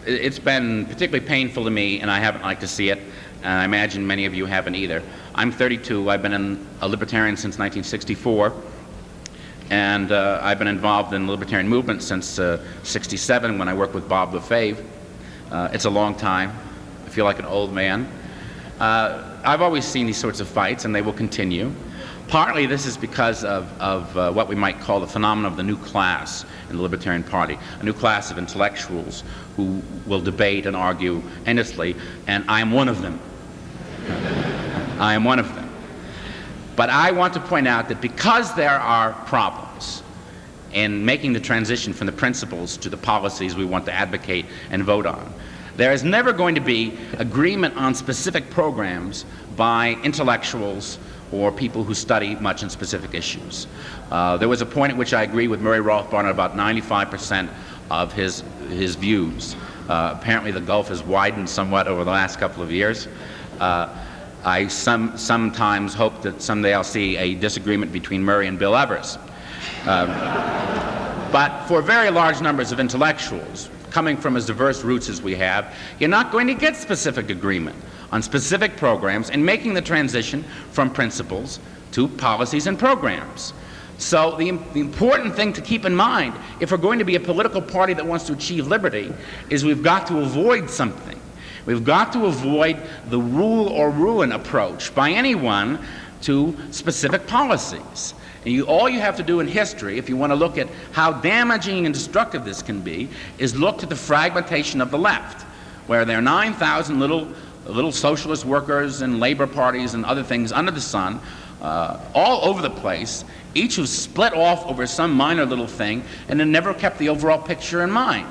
D: it's been particularly painful to me, and I haven't liked to see it, and I imagine many of you haven't either. I'm 32. I've been a libertarian since 1964, and I've been involved in the libertarian movement since 67 when I worked with Bob Lefebvre. It's a long time. I feel like an old man. I've always seen these sorts of fights, and they will continue. Partly this is because of what we might call the phenomenon of the new class in the Libertarian Party, a new class of intellectuals who will debate and argue endlessly, and I am one of them. I am one of them. But I want to point out that because there are problems in making the transition from the principles to the policies we want to advocate and vote on, there is never going to be agreement on specific programs by intellectuals or people who study much in specific issues. There was a point at which I agree with Murray Rothbard on about 95% of his views. Apparently the gulf has widened somewhat over the last couple of years. I sometimes hope that someday I'll see a disagreement between Murray and Bill Evers. But for very large numbers of intellectuals, coming from as diverse roots as we have, you're not going to get specific agreement on specific programs and making the transition from principles to policies and programs. So the important thing to keep in mind, if we're going to be a political party that wants to achieve liberty, is we've got to avoid something. We've got to avoid the rule or ruin approach by anyone to specific policies. And all you have to do in history, if you want to look at how damaging and destructive this can be, is look to the fragmentation of the left, where there are 9,000 little socialist workers and labor parties and other things under the sun, all over the place, each who's split off over some minor little thing and then never kept the overall picture in mind.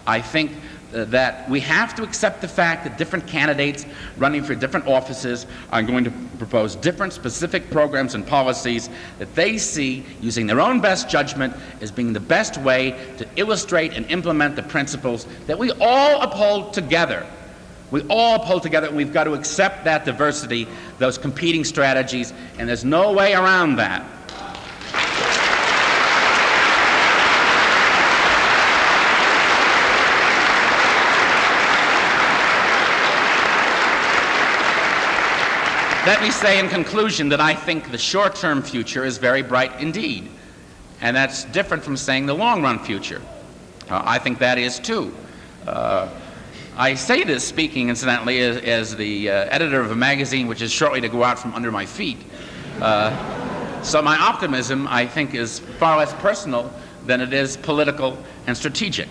D: I think that we have to accept the fact that different candidates running for different offices are going to propose different specific programs and policies that they see, using their own best judgment, as being the best way to illustrate and implement the principles that we all uphold together. We all uphold together, and we've got to accept that diversity, those competing strategies, and there's no way around that. Let me say in conclusion that I think the short-term future is very bright indeed, and that's different from saying the long-run future. I think that is too. I say this speaking, incidentally, as the editor of a magazine which is shortly to go out from under my feet. So my optimism, I think, is far less personal than it is political and strategic.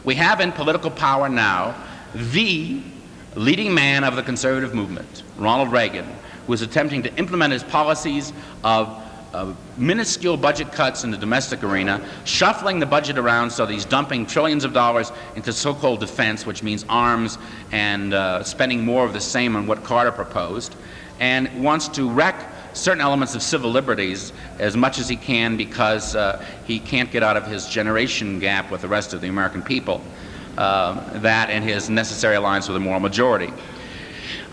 D: We have in political power now the leading man of the conservative movement, Ronald Reagan, who is attempting to implement his policies of minuscule budget cuts in the domestic arena, shuffling the budget around so that he's dumping trillions of dollars into so-called defense, which means arms, and spending more of the same on what Carter proposed, and wants to wreck certain elements of civil liberties as much as he can because he can't get out of his generation gap with the rest of the American people, that and his necessary alliance with the moral majority.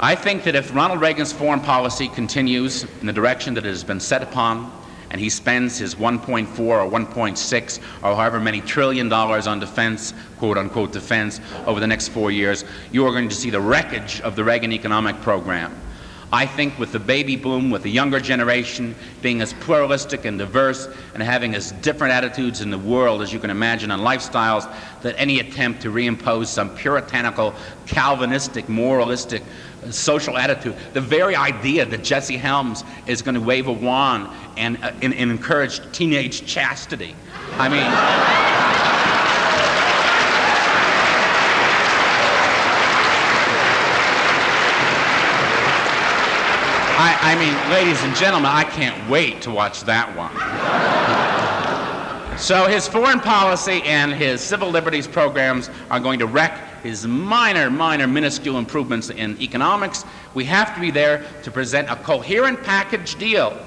D: I think that if Ronald Reagan's foreign policy continues in the direction that it has been set upon, and he spends his 1.4 or 1.6 or however many trillion dollars on defense, quote-unquote defense, over the next 4 years, you are going to see the wreckage of the Reagan economic program. I think with the baby boom, with the younger generation being as pluralistic and diverse and having as different attitudes in the world as you can imagine on lifestyles, that any attempt to reimpose some puritanical, Calvinistic, moralistic, social attitude, the very idea that Jesse Helms is going to wave a wand and encourage teenage chastity. I mean... I mean, ladies and gentlemen, I can't wait to watch that one. So his foreign policy and his civil liberties programs are going to wreck his minor, minuscule improvements in economics. We have to be there to present a coherent package deal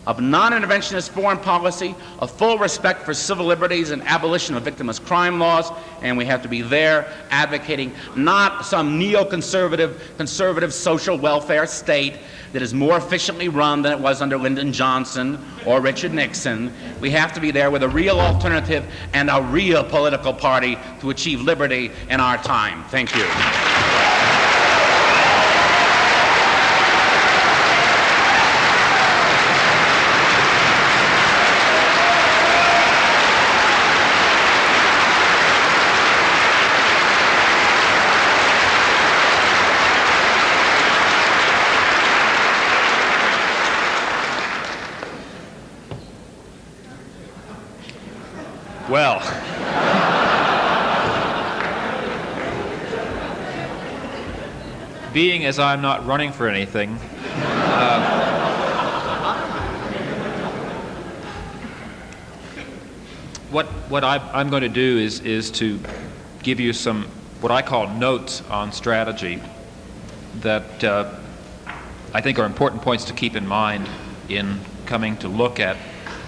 D: of non-interventionist foreign policy, of full respect for civil liberties and abolition of victimless crime laws, and we have to be there advocating not some neoconservative, conservative social welfare state that is more efficiently run than it was under Lyndon Johnson or Richard Nixon. We have to be there with a real alternative and a real political party to achieve liberty in our time. Thank you.
E: Well, being as I'm not running for anything, what I'm going to do is to give you some what I call notes on strategy that I think are important points to keep in mind in coming to look at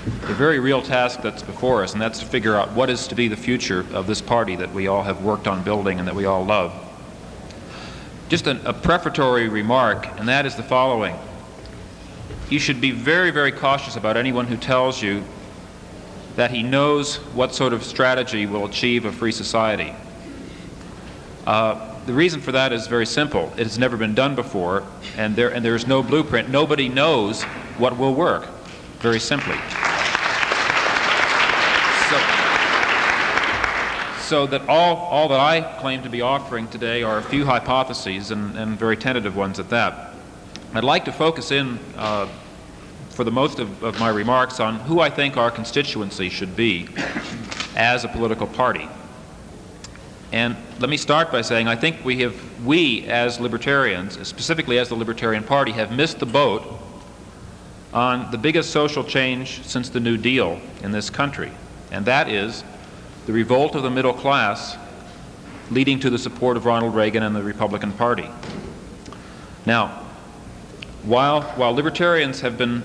E: the very real task that's before us, and that's to figure out what is to be the future of this party that we all have worked on building and that we all love. Just a prefatory remark, and that is the following. You should be very, very cautious about anyone who tells you that he knows what sort of strategy will achieve a free society. The reason for that is very simple. It has never been done before, and there is no blueprint. Nobody knows what will work, very simply. So that all that I claim to be offering today are a few hypotheses, and very tentative ones at that. I'd like to focus in for the most of my remarks on who I think our constituency should be as a political party. And let me start by saying I think we as libertarians, specifically as the Libertarian Party, have missed the boat on the biggest social change since the New Deal in this country, and that is the revolt of the middle class leading to the support of Ronald Reagan and the Republican Party. Now, while libertarians have been,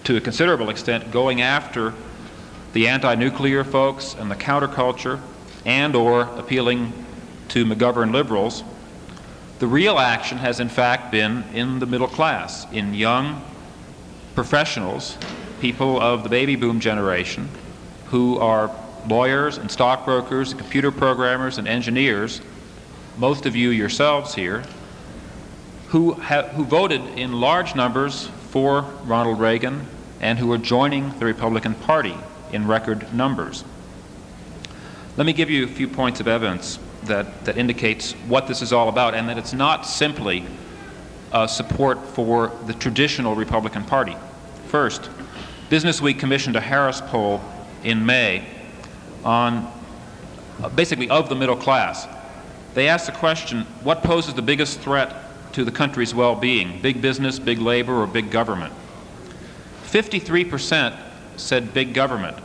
E: to a considerable extent, going after the anti-nuclear folks and the counterculture and or appealing to McGovern liberals, the real action has in fact been in the middle class, in young professionals, people of the baby boom generation, who are lawyers and stockbrokers, and computer programmers and engineers, most of you yourselves here, who voted in large numbers for Ronald Reagan and who are joining the Republican Party in record numbers. Let me give you a few points of evidence that indicates what this is all about, and that it's not simply support for the traditional Republican Party. First, Business Week commissioned a Harris poll in May on basically of the middle class. They asked the question, what poses the biggest threat to the country's well-being, big business, big labor, or big government? 53% said big government.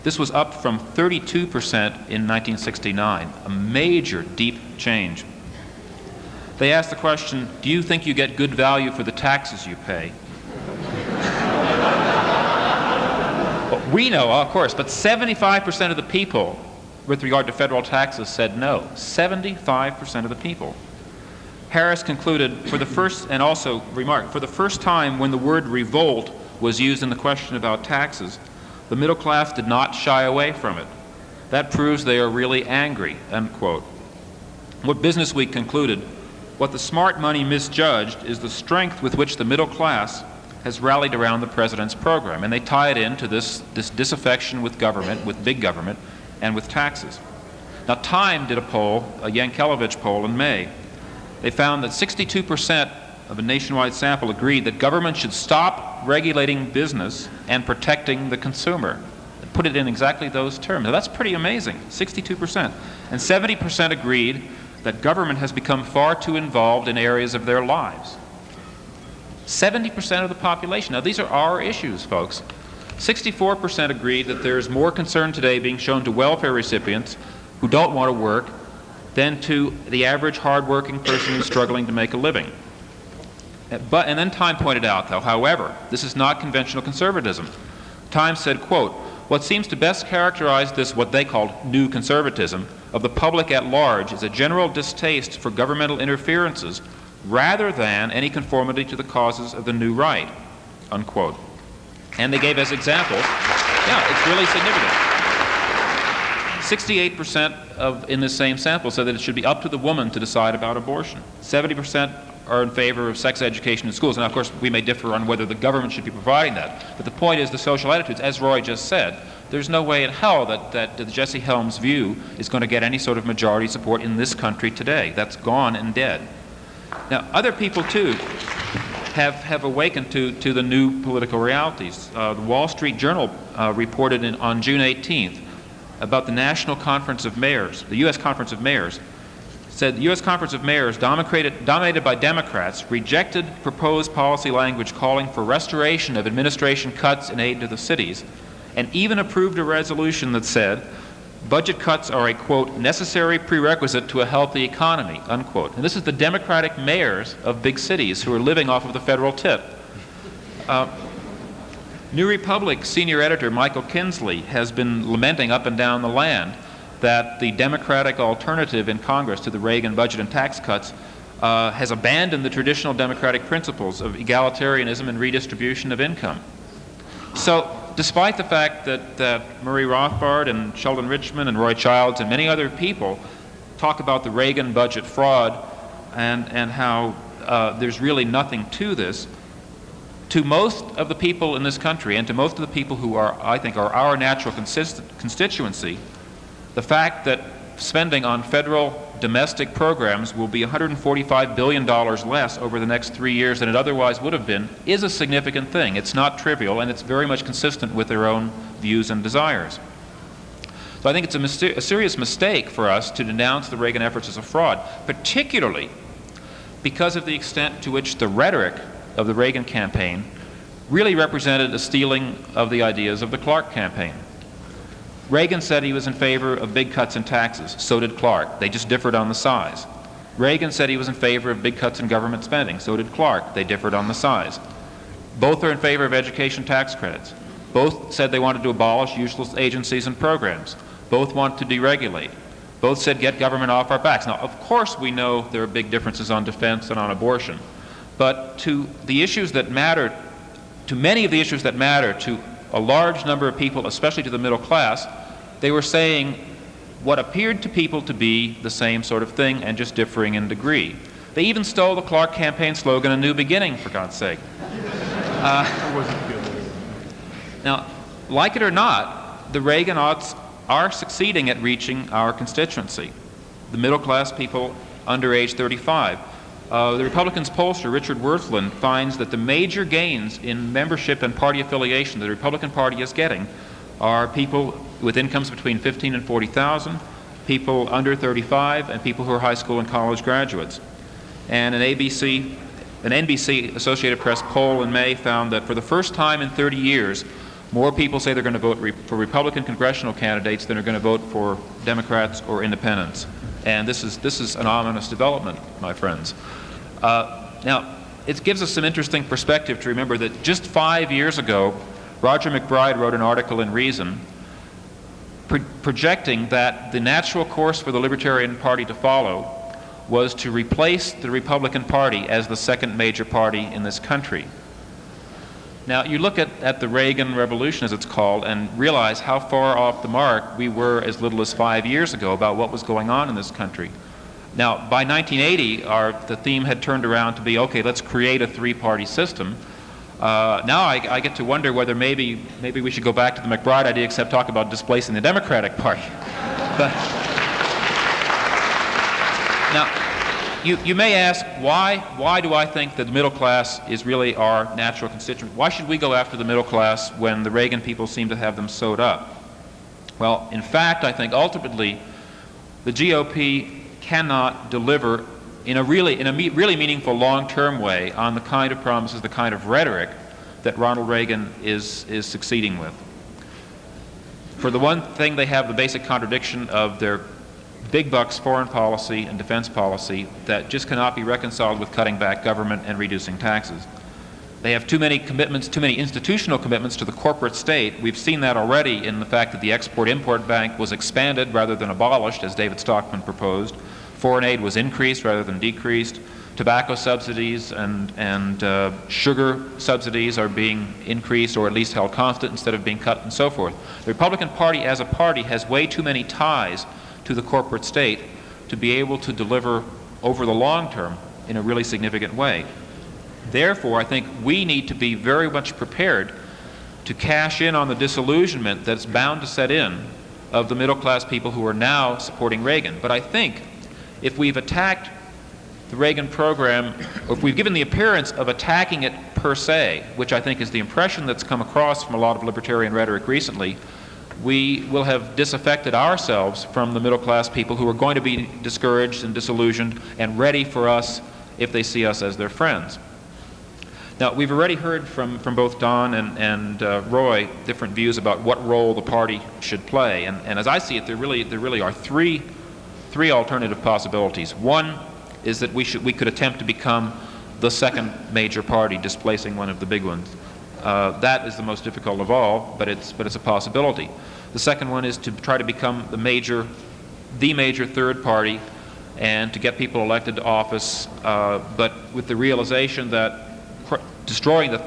E: This was up from 32% in 1969, a major, deep change. They asked the question, do you think you get good value for the taxes you pay? Well, we know, of course, but 75% of the people with regard to federal taxes said no. 75% of the people. Harris concluded, for the first, and also remarked, for the first time when the word revolt was used in the question about taxes, the middle class did not shy away from it. That proves they are really angry, end quote. What Business Week concluded, what the smart money misjudged is the strength with which the middle class has rallied around the president's program, and they tie it into this disaffection with government, with big government, and with taxes. Now, Time did a poll, a Yankelevich poll in May. They found that 62% of a nationwide sample agreed that government should stop regulating business and protecting the consumer. Put it in exactly those terms. Now, that's pretty amazing, 62%. And 70% agreed that government has become far too involved in areas of their lives. 70% of the population. Now, these are our issues, folks. 64% agreed that there's more concern today being shown to welfare recipients who don't want to work than to the average hardworking person who's struggling to make a living. And then Time pointed out, though, however, this is not conventional conservatism. Time said, quote, what seems to best characterize this, what they called new conservatism, of the public at large is a general distaste for governmental interferences rather than any conformity to the causes of the new right, unquote. And they gave as examples, yeah, it's really significant. 68% in this same sample said that it should be up to the woman to decide about abortion. 70% are in favor of sex education in schools. And of course, we may differ on whether the government should be providing that. But the point is the social attitudes, as Roy just said, there's no way in hell that the Jesse Helms view is going to get any sort of majority support in this country today. That's gone and dead. Now, other people, too, have awakened to the new political realities. The Wall Street Journal reported on June 18th about the National Conference of Mayors, the U.S. Conference of Mayors, said the U.S. Conference of Mayors, dominated by Democrats, rejected proposed policy language calling for restoration of administration cuts in aid to the cities, and even approved a resolution that said, budget cuts are a, quote, necessary prerequisite to a healthy economy, unquote. And this is the Democratic mayors of big cities who are living off of the federal tip. New Republic senior editor Michael Kinsley has been lamenting up and down the land that the Democratic alternative in Congress to the Reagan budget and tax cuts has abandoned the traditional Democratic principles of egalitarianism and redistribution of income. So, despite the fact that Murray Rothbard and Sheldon Richman and Roy Childs and many other people talk about the Reagan budget fraud and how there's really nothing to this, to most of the people in this country and to most of the people who are, I think, are our natural constituency, the fact that spending on federal domestic programs will be $145 billion less over the next 3 years than it otherwise would have been is a significant thing. It's not trivial, and it's very much consistent with their own views and desires. So I think it's a serious mistake for us to denounce the Reagan efforts as a fraud, particularly because of the extent to which the rhetoric of the Reagan campaign really represented a stealing of the ideas of the Clark campaign. Reagan said he was in favor of big cuts in taxes. So did Clark. They just differed on the size. Reagan said he was in favor of big cuts in government spending. So did Clark. They differed on the size. Both are in favor of education tax credits. Both said they wanted to abolish useless agencies and programs. Both want to deregulate. Both said get government off our backs. Now, of course, we know there are big differences on defense and on abortion. But to the issues that matter, to many of the issues that matter to a large number of people, especially to the middle class, they were saying what appeared to people to be the same sort of thing and just differing in degree. They even stole the Clark campaign slogan, "A New Beginning," for God's sake. Now, like it or not, the Reaganauts are succeeding at reaching our constituency, the middle class people under age 35. The Republicans' pollster, Richard Worthland, finds that the major gains in membership and party affiliation the Republican Party is getting are people with incomes between $15,000 and $40,000, people under 35, and people who are high school and college graduates. And an NBC Associated Press poll in May found that for the first time in 30 years, more people say they're going to vote for Republican congressional candidates than are going to vote for Democrats or independents. And this is an ominous development, my friends. Now, it gives us some interesting perspective to remember that just 5 years ago, Roger McBride wrote an article in Reason projecting that the natural course for the Libertarian Party to follow was to replace the Republican Party as the second major party in this country. Now, you look at the Reagan Revolution, as it's called, and realize how far off the mark we were as little as 5 years ago about what was going on in this country. Now, by 1980, the theme had turned around to be, okay, let's create a three-party system. Now I get to wonder whether maybe we should go back to the McBride idea, except talk about displacing the Democratic Party. But now, you may ask, why do I think that the middle class is really our natural constituent? Why should we go after the middle class when the Reagan people seem to have them sewed up? Well, in fact, I think ultimately the GOP cannot deliver in a really meaningful long-term way on the kind of promises, the kind of rhetoric that Ronald Reagan is succeeding with. For the one thing, they have the basic contradiction of their big bucks foreign policy and defense policy that just cannot be reconciled with cutting back government and reducing taxes. They have too many commitments, too many institutional commitments to the corporate state. We've seen that already in the fact that the Export-Import Bank was expanded rather than abolished, as David Stockman proposed. Foreign aid was increased rather than decreased. Tobacco subsidies and sugar subsidies are being increased or at least held constant instead of being cut, and so forth. The Republican Party as a party has way too many ties to the corporate state to be able to deliver over the long term in a really significant way. Therefore, I think we need to be very much prepared to cash in on the disillusionment that's bound to set in of the middle class people who are now supporting Reagan. But I think if we've attacked the Reagan program, or if we've given the appearance of attacking it per se, which I think is the impression that's come across from a lot of libertarian rhetoric recently, we will have disaffected ourselves from the middle class people who are going to be discouraged and disillusioned and ready for us if they see us as their friends. Now, we've already heard from both Don and Roy different views about what role the party should play, and as I see it, there really are three alternative possibilities. One is that we could attempt to become the second major party, displacing one of the big ones. That is the most difficult of all, but it's a possibility. The second one is to try to become the major third party and to get people elected to office, but with the realization that destroying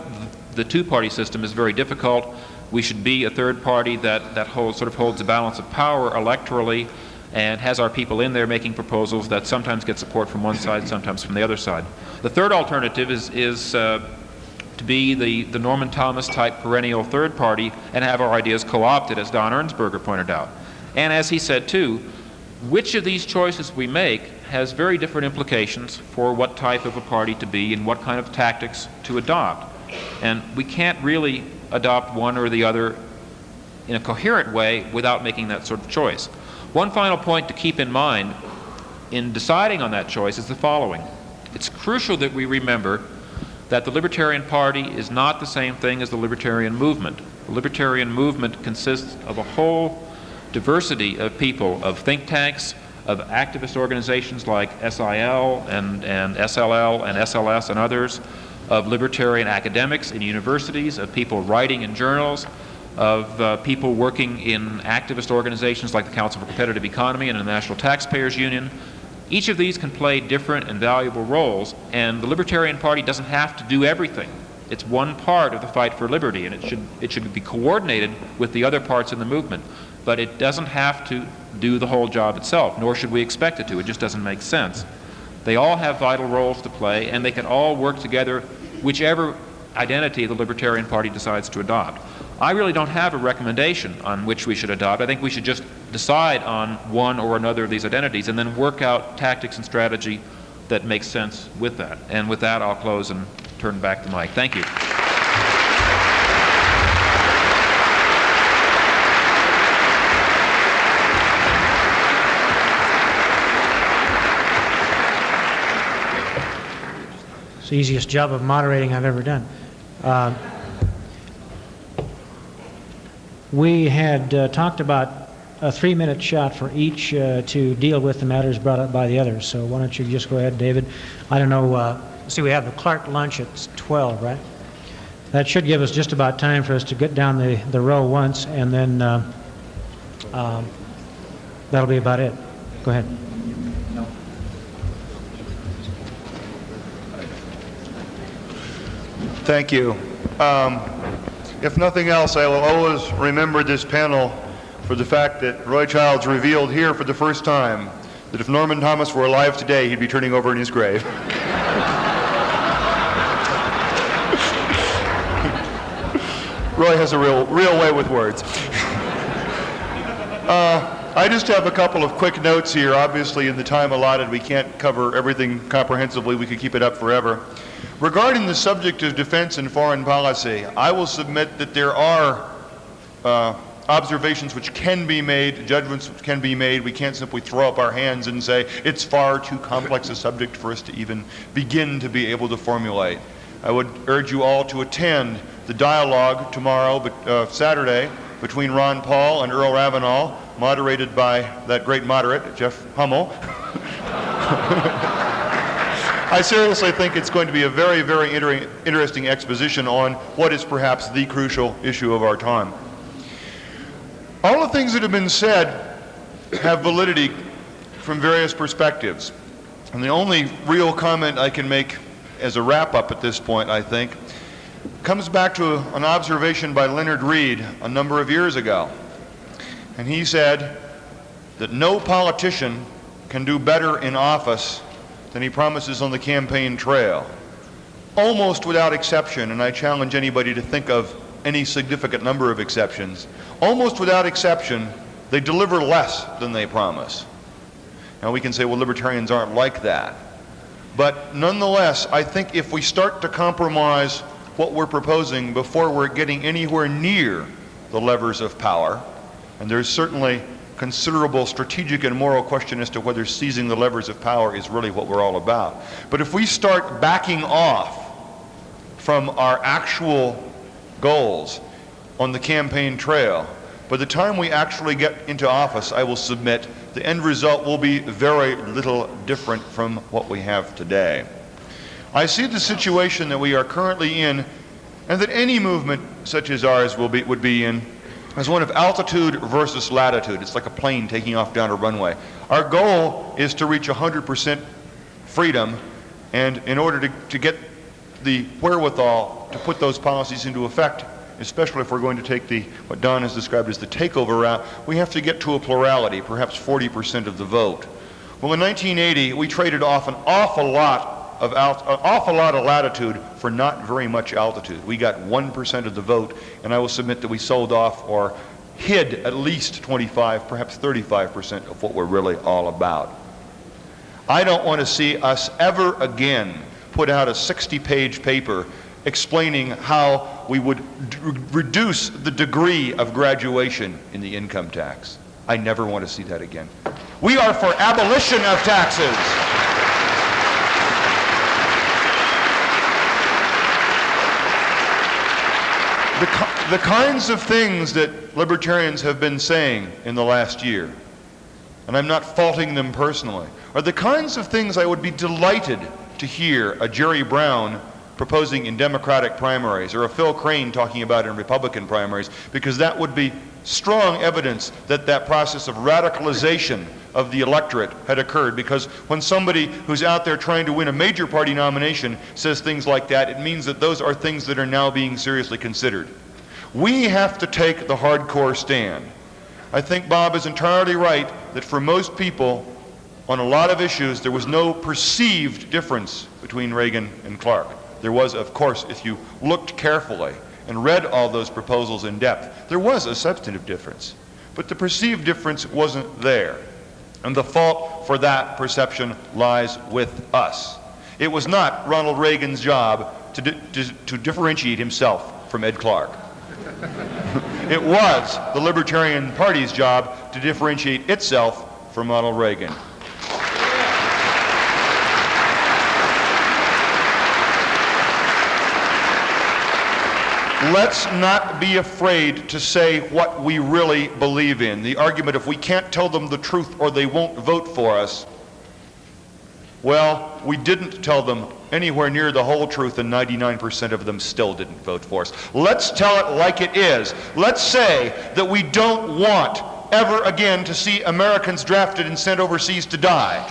E: the two-party system is very difficult. We should be a third party that holds the balance of power electorally and has our people in there making proposals that sometimes get support from one side, sometimes from the other side. The third alternative is to be the Norman Thomas type perennial third party and have our ideas co-opted, as Don Ernsberger pointed out. And as he said too, which of these choices we make has very different implications for what type of a party to be and what kind of tactics to adopt. And we can't really adopt one or the other in a coherent way without making that sort of choice. One final point to keep in mind in deciding on that choice is the following. It's crucial that we remember that the Libertarian Party is not the same thing as the Libertarian movement. The Libertarian movement consists of a whole diversity of people, of think tanks, of activist organizations like SIL and SLL and SLS and others, of libertarian academics in universities, of people writing in journals, of people working in activist organizations like the Council for Competitive Economy and the National Taxpayers Union. Each of these can play different and valuable roles, and the Libertarian Party doesn't have to do everything. It's one part of the fight for liberty, and it should be coordinated with the other parts in the movement. But it doesn't have to do the whole job itself, nor should we expect it to. It just doesn't make sense. They all have vital roles to play, and they can all work together whichever identity the Libertarian Party decides to adopt. I really don't have a recommendation on which we should adopt. I think we should just decide on one or another of these identities and then work out tactics and strategy that makes sense with that. And with that, I'll close and turn back the mic. Thank you.
A: It's the easiest job of moderating I've ever done. We had talked about a 3-minute shot for each to deal with the matters brought up by the others. So why don't you just go ahead, David? I don't know. See, we have the Clark lunch at 12, right? That should give us just about time for us to get down the row once, and then that'll be about it. Go ahead.
B: Thank you. If nothing else, I will always remember this panel for the fact that Roy Childs revealed here for the first time that if Norman Thomas were alive today, he'd be turning over in his grave. Roy has a real way with words. I just have a couple of quick notes here. Obviously, in the time allotted, we can't cover everything comprehensively. We could keep it up forever. Regarding the subject of defense and foreign policy, I will submit that there are observations which can be made, judgments which can be made. We can't simply throw up our hands and say it's far too complex a subject for us to even begin to be able to formulate. I would urge you all to attend the dialogue tomorrow, Saturday, between Ron Paul and Earl Ravenel, moderated by that great moderate, Jeff Hummel. I seriously think it's going to be a very, very interesting exposition on what is perhaps the crucial issue of our time. All the things that have been said have validity from various perspectives. And the only real comment I can make as a wrap-up at this point, I think, comes back to an observation by Leonard Read a number of years ago. And he said that no politician can do better in office than he promises on the campaign trail. Almost without exception, and I challenge anybody to think of any significant number of exceptions, almost without exception, they deliver less than they promise. Now we can say, well, libertarians aren't like that. But nonetheless, I think if we start to compromise what we're proposing before we're getting anywhere near the levers of power, and there's certainly considerable strategic and moral question as to whether seizing the levers of power is really what we're all about. But if we start backing off from our actual goals on the campaign trail, by the time we actually get into office, I will submit the end result will be very little different from what we have today. I see the situation that we are currently in, and that any movement such as ours would be in, as one of altitude versus latitude. It's like a plane taking off down a runway. Our goal is to reach 100% freedom, and in order to get the wherewithal to put those policies into effect, especially if we're going to take what Don has described as the takeover route, we have to get to a plurality, perhaps 40% of the vote. Well, in 1980, we traded off an awful lot of latitude for not very much altitude. We got 1% of the vote, and I will submit that we sold off or hid at least 25, perhaps 35% of what we're really all about. I don't want to see us ever again put out a 60-page paper explaining how we would reduce the degree of graduation in the income tax. I never want to see that again. We are for abolition of taxes. The kinds of things that libertarians have been saying in the last year, and I'm not faulting them personally, are the kinds of things I would be delighted to hear a Jerry Brown proposing in Democratic primaries, or a Phil Crane talking about in Republican primaries, because that would be strong evidence that that process of radicalization of the electorate had occurred. Because when somebody who's out there trying to win a major party nomination says things like that, it means that those are things that are now being seriously considered. We have to take the hardcore stand. I think Bob is entirely right that for most people, on a lot of issues, there was no perceived difference between Reagan and Clark. There was, of course, if you looked carefully and read all those proposals in depth, there was a substantive difference. But the perceived difference wasn't there. And the fault for that perception lies with us. It was not Ronald Reagan's job to differentiate himself from Ed Clark. It was the Libertarian Party's job to differentiate itself from Ronald Reagan. Let's not be afraid to say what we really believe in. The argument, if we can't tell them the truth or they won't vote for us, well, we didn't tell them anywhere near the whole truth, and 99% of them still didn't vote for us. Let's tell it like it is. Let's say that we don't want ever again to see Americans drafted and sent overseas to die.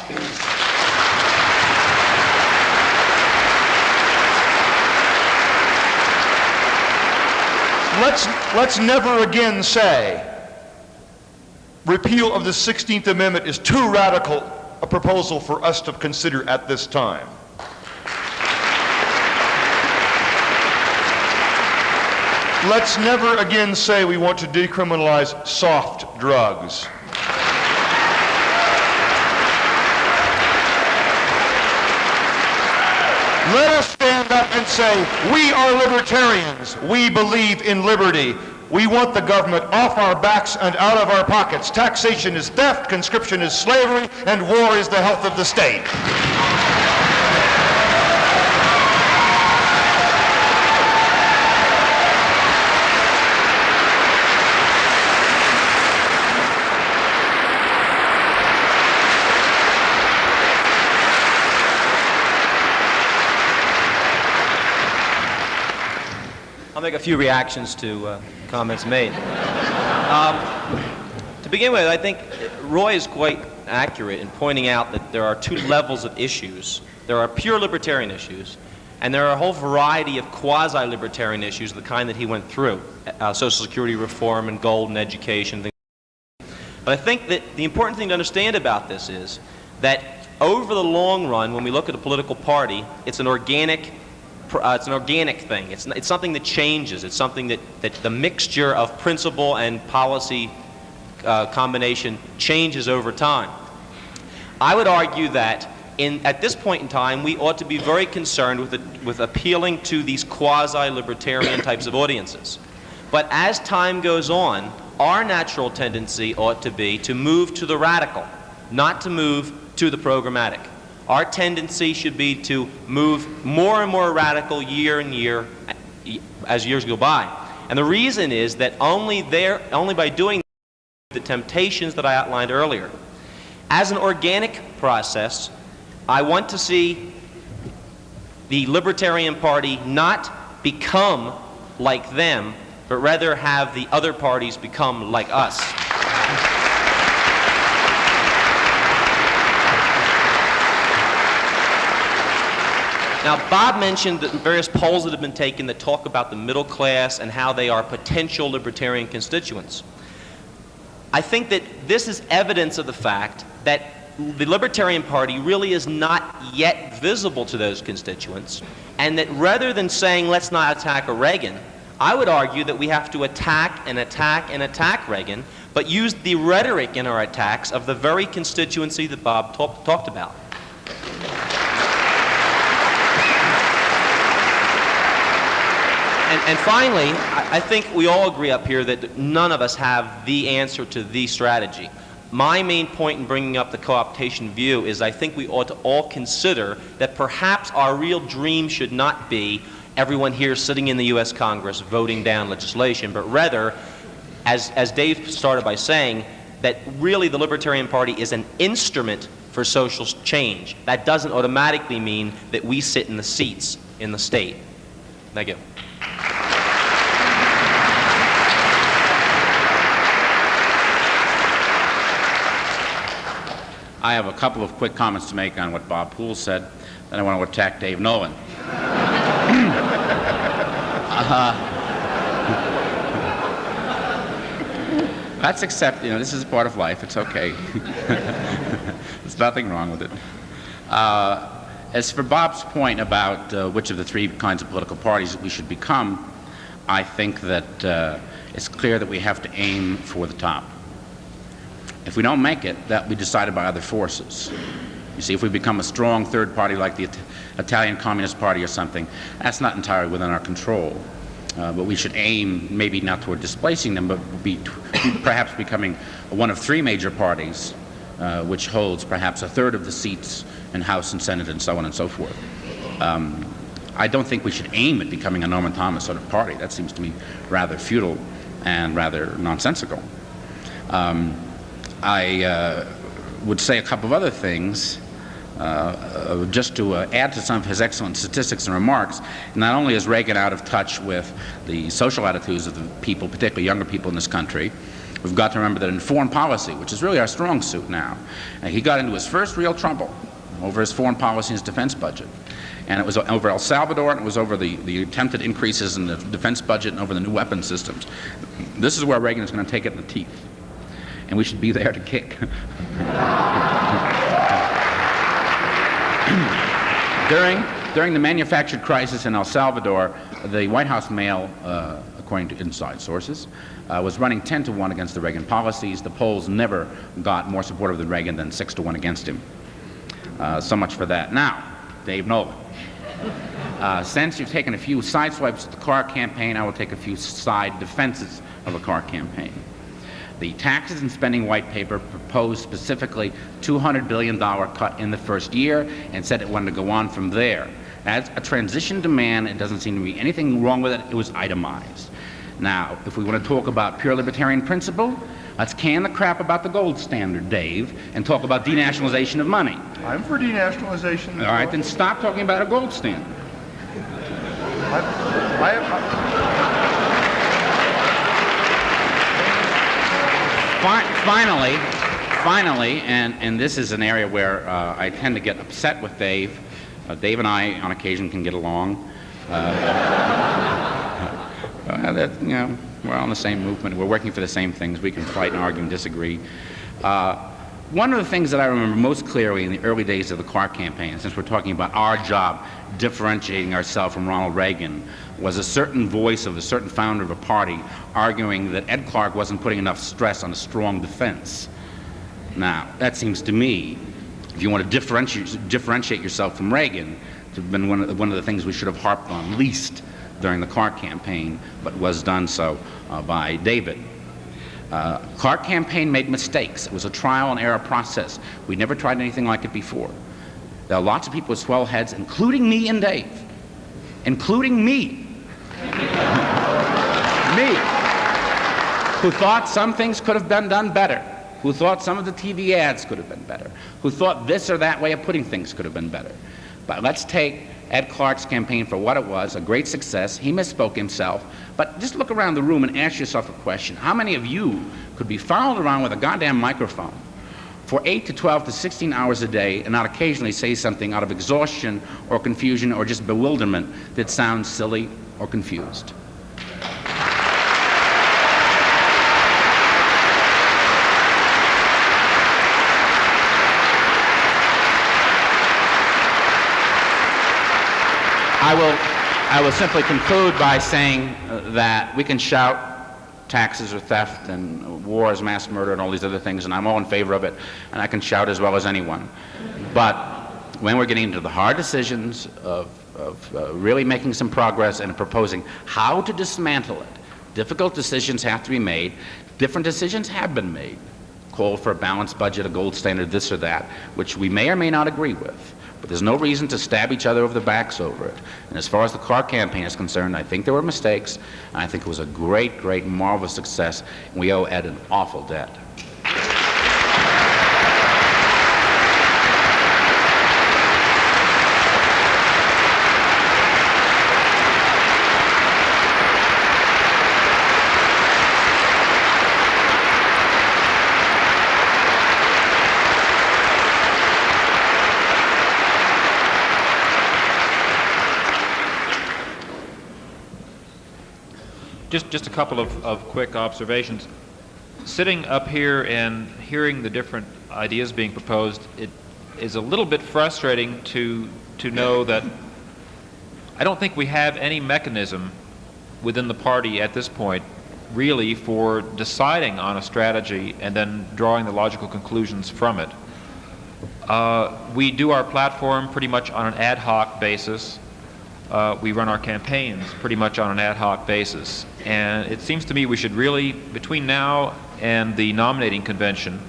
B: Let's never again say repeal of the 16th Amendment is too radical a proposal for us to consider at this time. Let's never again say we want to decriminalize soft drugs. Let us stand up and say, we are libertarians. We believe in liberty. We want the government off our backs and out of our pockets. Taxation is theft, conscription is slavery, and war is the health of the state.
C: I'll make a few reactions to comments made. To begin with, I think Roy is quite accurate in pointing out that there are two levels of issues. There are pure libertarian issues, and there are a whole variety of quasi-libertarian issues, the kind that he went through, Social Security reform and gold and education. Things. But I think that the important thing to understand about this is that over the long run, when we look at a political party, it's an organic thing. It's something that changes. It's something that the mixture of principle and policy combination changes over time. I would argue that at this point in time, we ought to be very concerned with appealing to these quasi-libertarian types of audiences. But as time goes on, our natural tendency ought to be to move to the radical, not to move to the programmatic. Our tendency should be to move more and more radical year and year as years go by. And the reason is that only by doing the temptations that I outlined earlier. As an organic process, I want to see the Libertarian Party not become like them, but rather have the other parties become like us. Now, Bob mentioned that various polls that have been taken that talk about the middle class and how they are potential libertarian constituents. I think that this is evidence of the fact that the Libertarian Party really is not yet visible to those constituents, and that rather than saying let's not attack a Reagan, I would argue that we have to attack and attack and attack Reagan, but use the rhetoric in our attacks of the very constituency that Bob talked about. And finally, I think we all agree up here that none of us have the answer to the strategy. My main point in bringing up the co-optation view is I think we ought to all consider that perhaps our real dream should not be everyone here sitting in the U.S. Congress voting down legislation, but rather, as Dave started by saying, that really the Libertarian Party is an instrument for social change. That doesn't automatically mean that we sit in the seats in the state. Thank you.
D: I have a couple of quick comments to make on what Bob Poole said, then I want to attack Dave Nolan. Let's accept, this is a part of life. It's okay. There's nothing wrong with it. As for Bob's point about which of the three kinds of political parties we should become, I think that it's clear that we have to aim for the top. If we don't make it, that will be decided by other forces. You see, if we become a strong third party like the Italian Communist Party or something, that's not entirely within our control. But we should aim maybe not toward displacing them, but perhaps becoming one of three major parties, which holds perhaps a third of the seats in House and Senate and so on and so forth. I don't think we should aim at becoming a Norman Thomas sort of party. That seems to me rather futile and rather nonsensical. I would say a couple of other things just to add to some of his excellent statistics and remarks. Not only is Reagan out of touch with the social attitudes of the people, particularly younger people in this country, we've got to remember that in foreign policy, which is really our strong suit now, he got into his first real trouble over his foreign policy and his defense budget. And it was over El Salvador, and it was over the attempted increases in the defense budget and over the new weapon systems. This is where Reagan is going to take it in the teeth. And we should be there to kick. During the manufactured crisis in El Salvador, the White House mail, according to inside sources, was running 10-1 against the Reagan policies. The polls never got more supportive than Reagan than 6-1 against him. So much for that. Now, Dave Nolan. Since you've taken a few side swipes at the Carr campaign, I will take a few side defenses of the Carr campaign. The taxes and spending white paper proposed specifically $200 billion cut in the first year and said it wanted to go on from there. As a transition demand, it doesn't seem to be anything wrong with it. It was itemized. Now, if we want to talk about pure libertarian principle, let's can the crap about the gold standard, Dave, and talk about denationalization of money.
B: I'm for denationalization.
D: All right, then stop talking about a gold standard. Finally, and this is an area where I tend to get upset with Dave. Dave and I, on occasion, can get along. We're on the same movement. We're working for the same things. We can fight and argue and disagree. One of the things that I remember most clearly in the early days of the Carr campaign, since we're talking about our job differentiating ourselves from Ronald Reagan, was a certain voice of a certain founder of a party arguing that Ed Clark wasn't putting enough stress on a strong defense. Now, that seems to me, if you want to differentiate yourself from Reagan, to have been one of the things we should have harped on least during the Carr campaign, but was done so by David. Carr campaign made mistakes. It was a trial and error process. We never tried anything like it before. There are lots of people with swell heads, including me and Dave. Including me. Me. Who thought some things could have been done better. Who thought some of the TV ads could have been better. Who thought this or that way of putting things could have been better. But let's take Ed Clark's campaign for what it was, a great success. He misspoke himself. But just look around the room and ask yourself a question. How many of you could be followed around with a goddamn microphone for 8 to 12 to 16 hours a day and not occasionally say something out of exhaustion or confusion or just bewilderment that sounds silly or confused? I will simply conclude by saying that we can shout taxes or theft and wars, mass murder, and all these other things, and I'm all in favor of it, and I can shout as well as anyone. But when we're getting into the hard decisions of really making some progress and proposing how to dismantle it, difficult decisions have to be made. Different decisions have been made. Call for a balanced budget, a gold standard, this or that, which we may or may not agree with. But there's no reason to stab each other over the backs over it. And as far as the car campaign is concerned, I think there were mistakes, and I think it was a great, great, marvelous success, and we owe Ed an awful debt.
E: Just a couple of quick observations. Sitting up here and hearing the different ideas being proposed, it is a little bit frustrating to know that I don't think we have any mechanism within the party at this point really for deciding on a strategy and then drawing the logical conclusions from it. We do our platform pretty much on an ad hoc basis. We run our campaigns pretty much on an ad hoc basis. And it seems to me we should really, between now and the nominating convention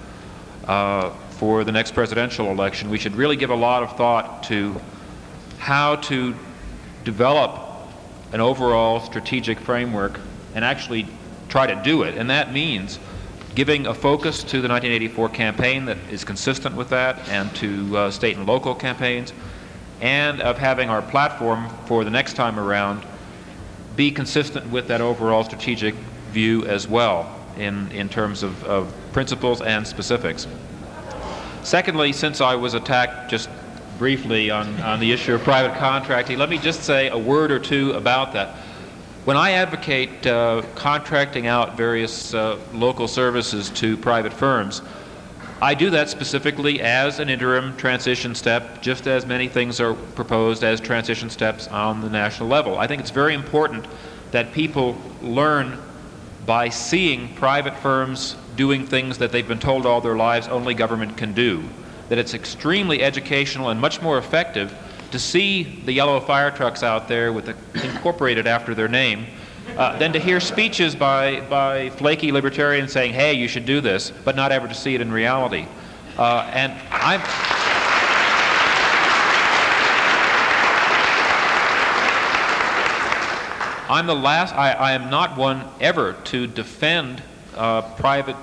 E: for the next presidential election, we should really give a lot of thought to how to develop an overall strategic framework and actually try to do it. And that means giving a focus to the 1984 campaign that is consistent with that, and to state and local campaigns, and of having our platform for the next time around be consistent with that overall strategic view as well in terms of principles and specifics. Secondly, since I was attacked just briefly on the issue of private contracting, let me just say a word or two about that. When I advocate contracting out various local services to private firms, I do that specifically as an interim transition step, just as many things are proposed as transition steps on the national level. I think it's very important that people learn by seeing private firms doing things that they've been told all their lives only government can do, that it's extremely educational and much more effective to see the yellow fire trucks out there with the incorporated after their name than to hear speeches by flaky libertarians saying, hey, you should do this, but not ever to see it in reality. And I'm the last, I am not one ever to defend private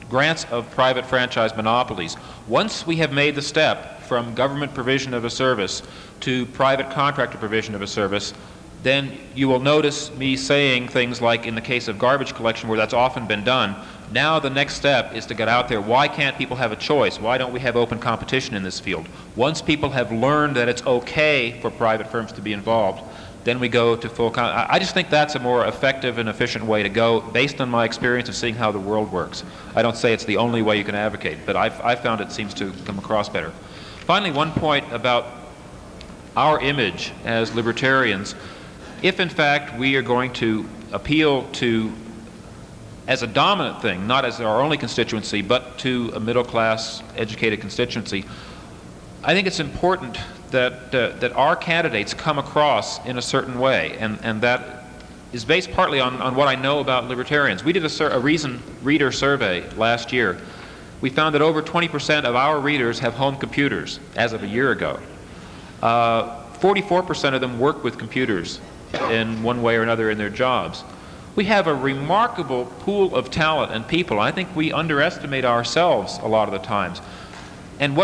E: grants of private franchise monopolies. Once we have made the step from government provision of a service to private contractor provision of a service, then you will notice me saying things like, in the case of garbage collection where that's often been done, now the next step is to get out there. Why can't people have a choice? Why don't we have open competition in this field? Once people have learned that it's okay for private firms to be involved, then we go to full I just think that's a more effective and efficient way to go based on my experience of seeing how the world works. I don't say it's the only way you can advocate, but I found it seems to come across better. Finally, one point about our image as libertarians. If in fact we are going to appeal to, as a dominant thing, not as our only constituency, but to a middle-class educated constituency, I think it's important that our candidates come across in a certain way, and that is based partly on what I know about libertarians. We did a Reason reader survey last year. We found that over 20% of our readers have home computers as of a year ago. 44% of them work with computers in one way or another in their jobs. We have a remarkable pool of talent and people. I think we underestimate ourselves a lot of the times. And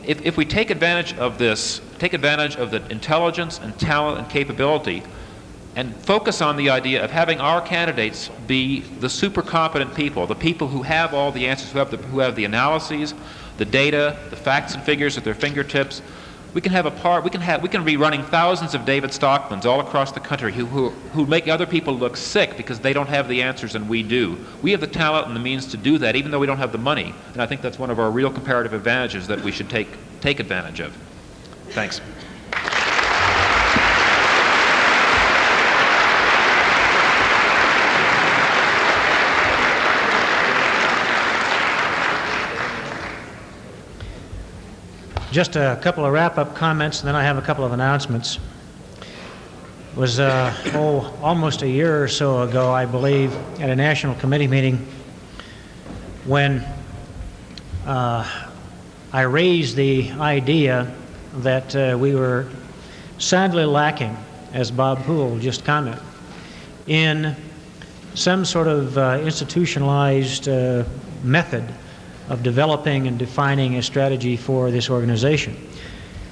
E: if we take advantage of this, take advantage of the intelligence and talent and capability, and focus on the idea of having our candidates be the super competent people, the people who have all the answers, who have the analyses, the data, the facts and figures at their fingertips, we can be running thousands of David Stockmans all across the country who make other people look sick because they don't have the answers and we do. We have the talent and the means to do that, even though we don't have the money. And I think that's one of our real comparative advantages that we should take advantage of. Thanks.
A: Just a couple of wrap-up comments, and then I have a couple of announcements. It was almost a year or so ago, I believe, at a national committee meeting when I raised the idea that we were sadly lacking, as Bob Poole just commented, in some sort of institutionalized method of developing and defining a strategy for this organization.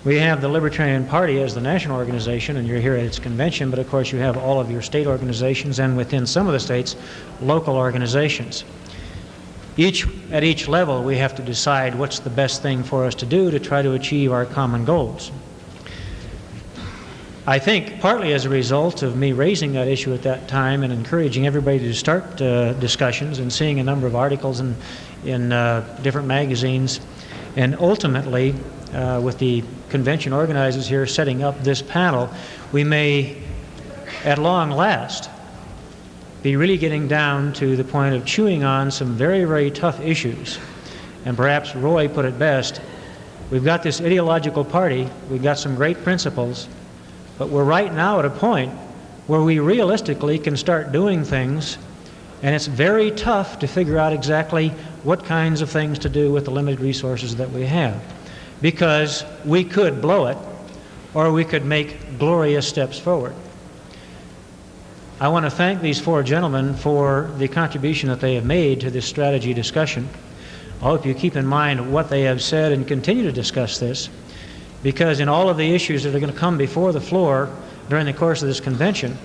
A: We have the Libertarian Party as the national organization, and you're here at its convention, but of course you have all of your state organizations, and within some of the states, local organizations. At each level, we have to decide what's the best thing for us to do to try to achieve our common goals. I think partly as a result of me raising that issue at that time and encouraging everybody to start discussions and seeing a number of articles in different magazines, and ultimately with the convention organizers here setting up this panel, we may at long last be really getting down to the point of chewing on some very, very tough issues. And perhaps Roy put it best, we've got this ideological party, we've got some great principles, but we're right now at a point where we realistically can start doing things, and it's very tough to figure out exactly what kinds of things to do with the limited resources that we have. Because we could blow it, or we could make glorious steps forward. I want to thank these four gentlemen for the contribution that they have made to this strategy discussion. I hope you keep in mind what they have said and continue to discuss this, because in all of the issues that are going to come before the floor during the course of this convention,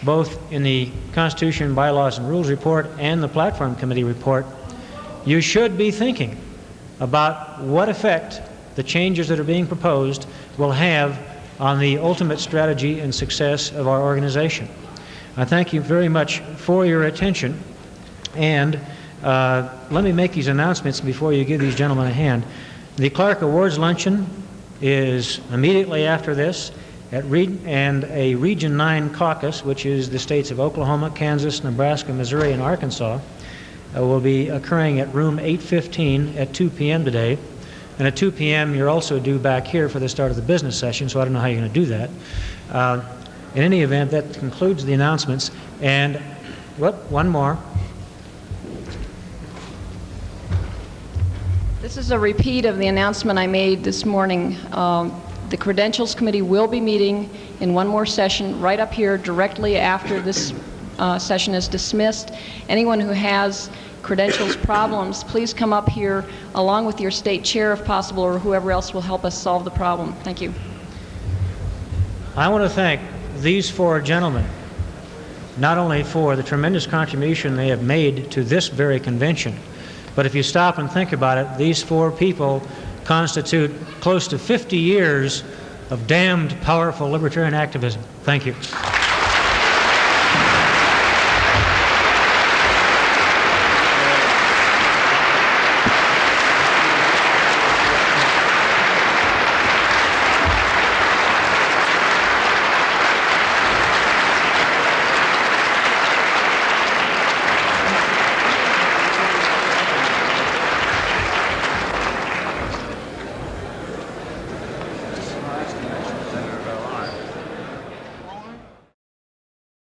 A: both in the Constitution, Bylaws, and Rules report and the Platform Committee report, you should be thinking about what effect the changes that are being proposed will have on the ultimate strategy and success of our organization. I thank you very much for your attention, and let me make these announcements before you give these gentlemen a hand. The Clark Awards Luncheon is immediately after this, and a Region 9 caucus, which is the states of Oklahoma, Kansas, Nebraska, Missouri, and Arkansas, will be occurring at room 815 at 2 p.m. today. And at 2 p.m., you're also due back here for the start of the business session, so I don't know how you're going to do that. In any event, that concludes the announcements. And, one more.
F: This is a repeat of the announcement I made this morning. The Credentials Committee will be meeting in one more session right up here directly after this session is dismissed. Anyone who has credentials problems, please come up here along with your state chair if possible, or whoever else will help us solve the problem. Thank you.
A: I want to thank these four gentlemen, not only for the tremendous contribution they have made to this very convention, but if you stop and think about it, these four people constitute close to 50 years of damned powerful libertarian activism. Thank you.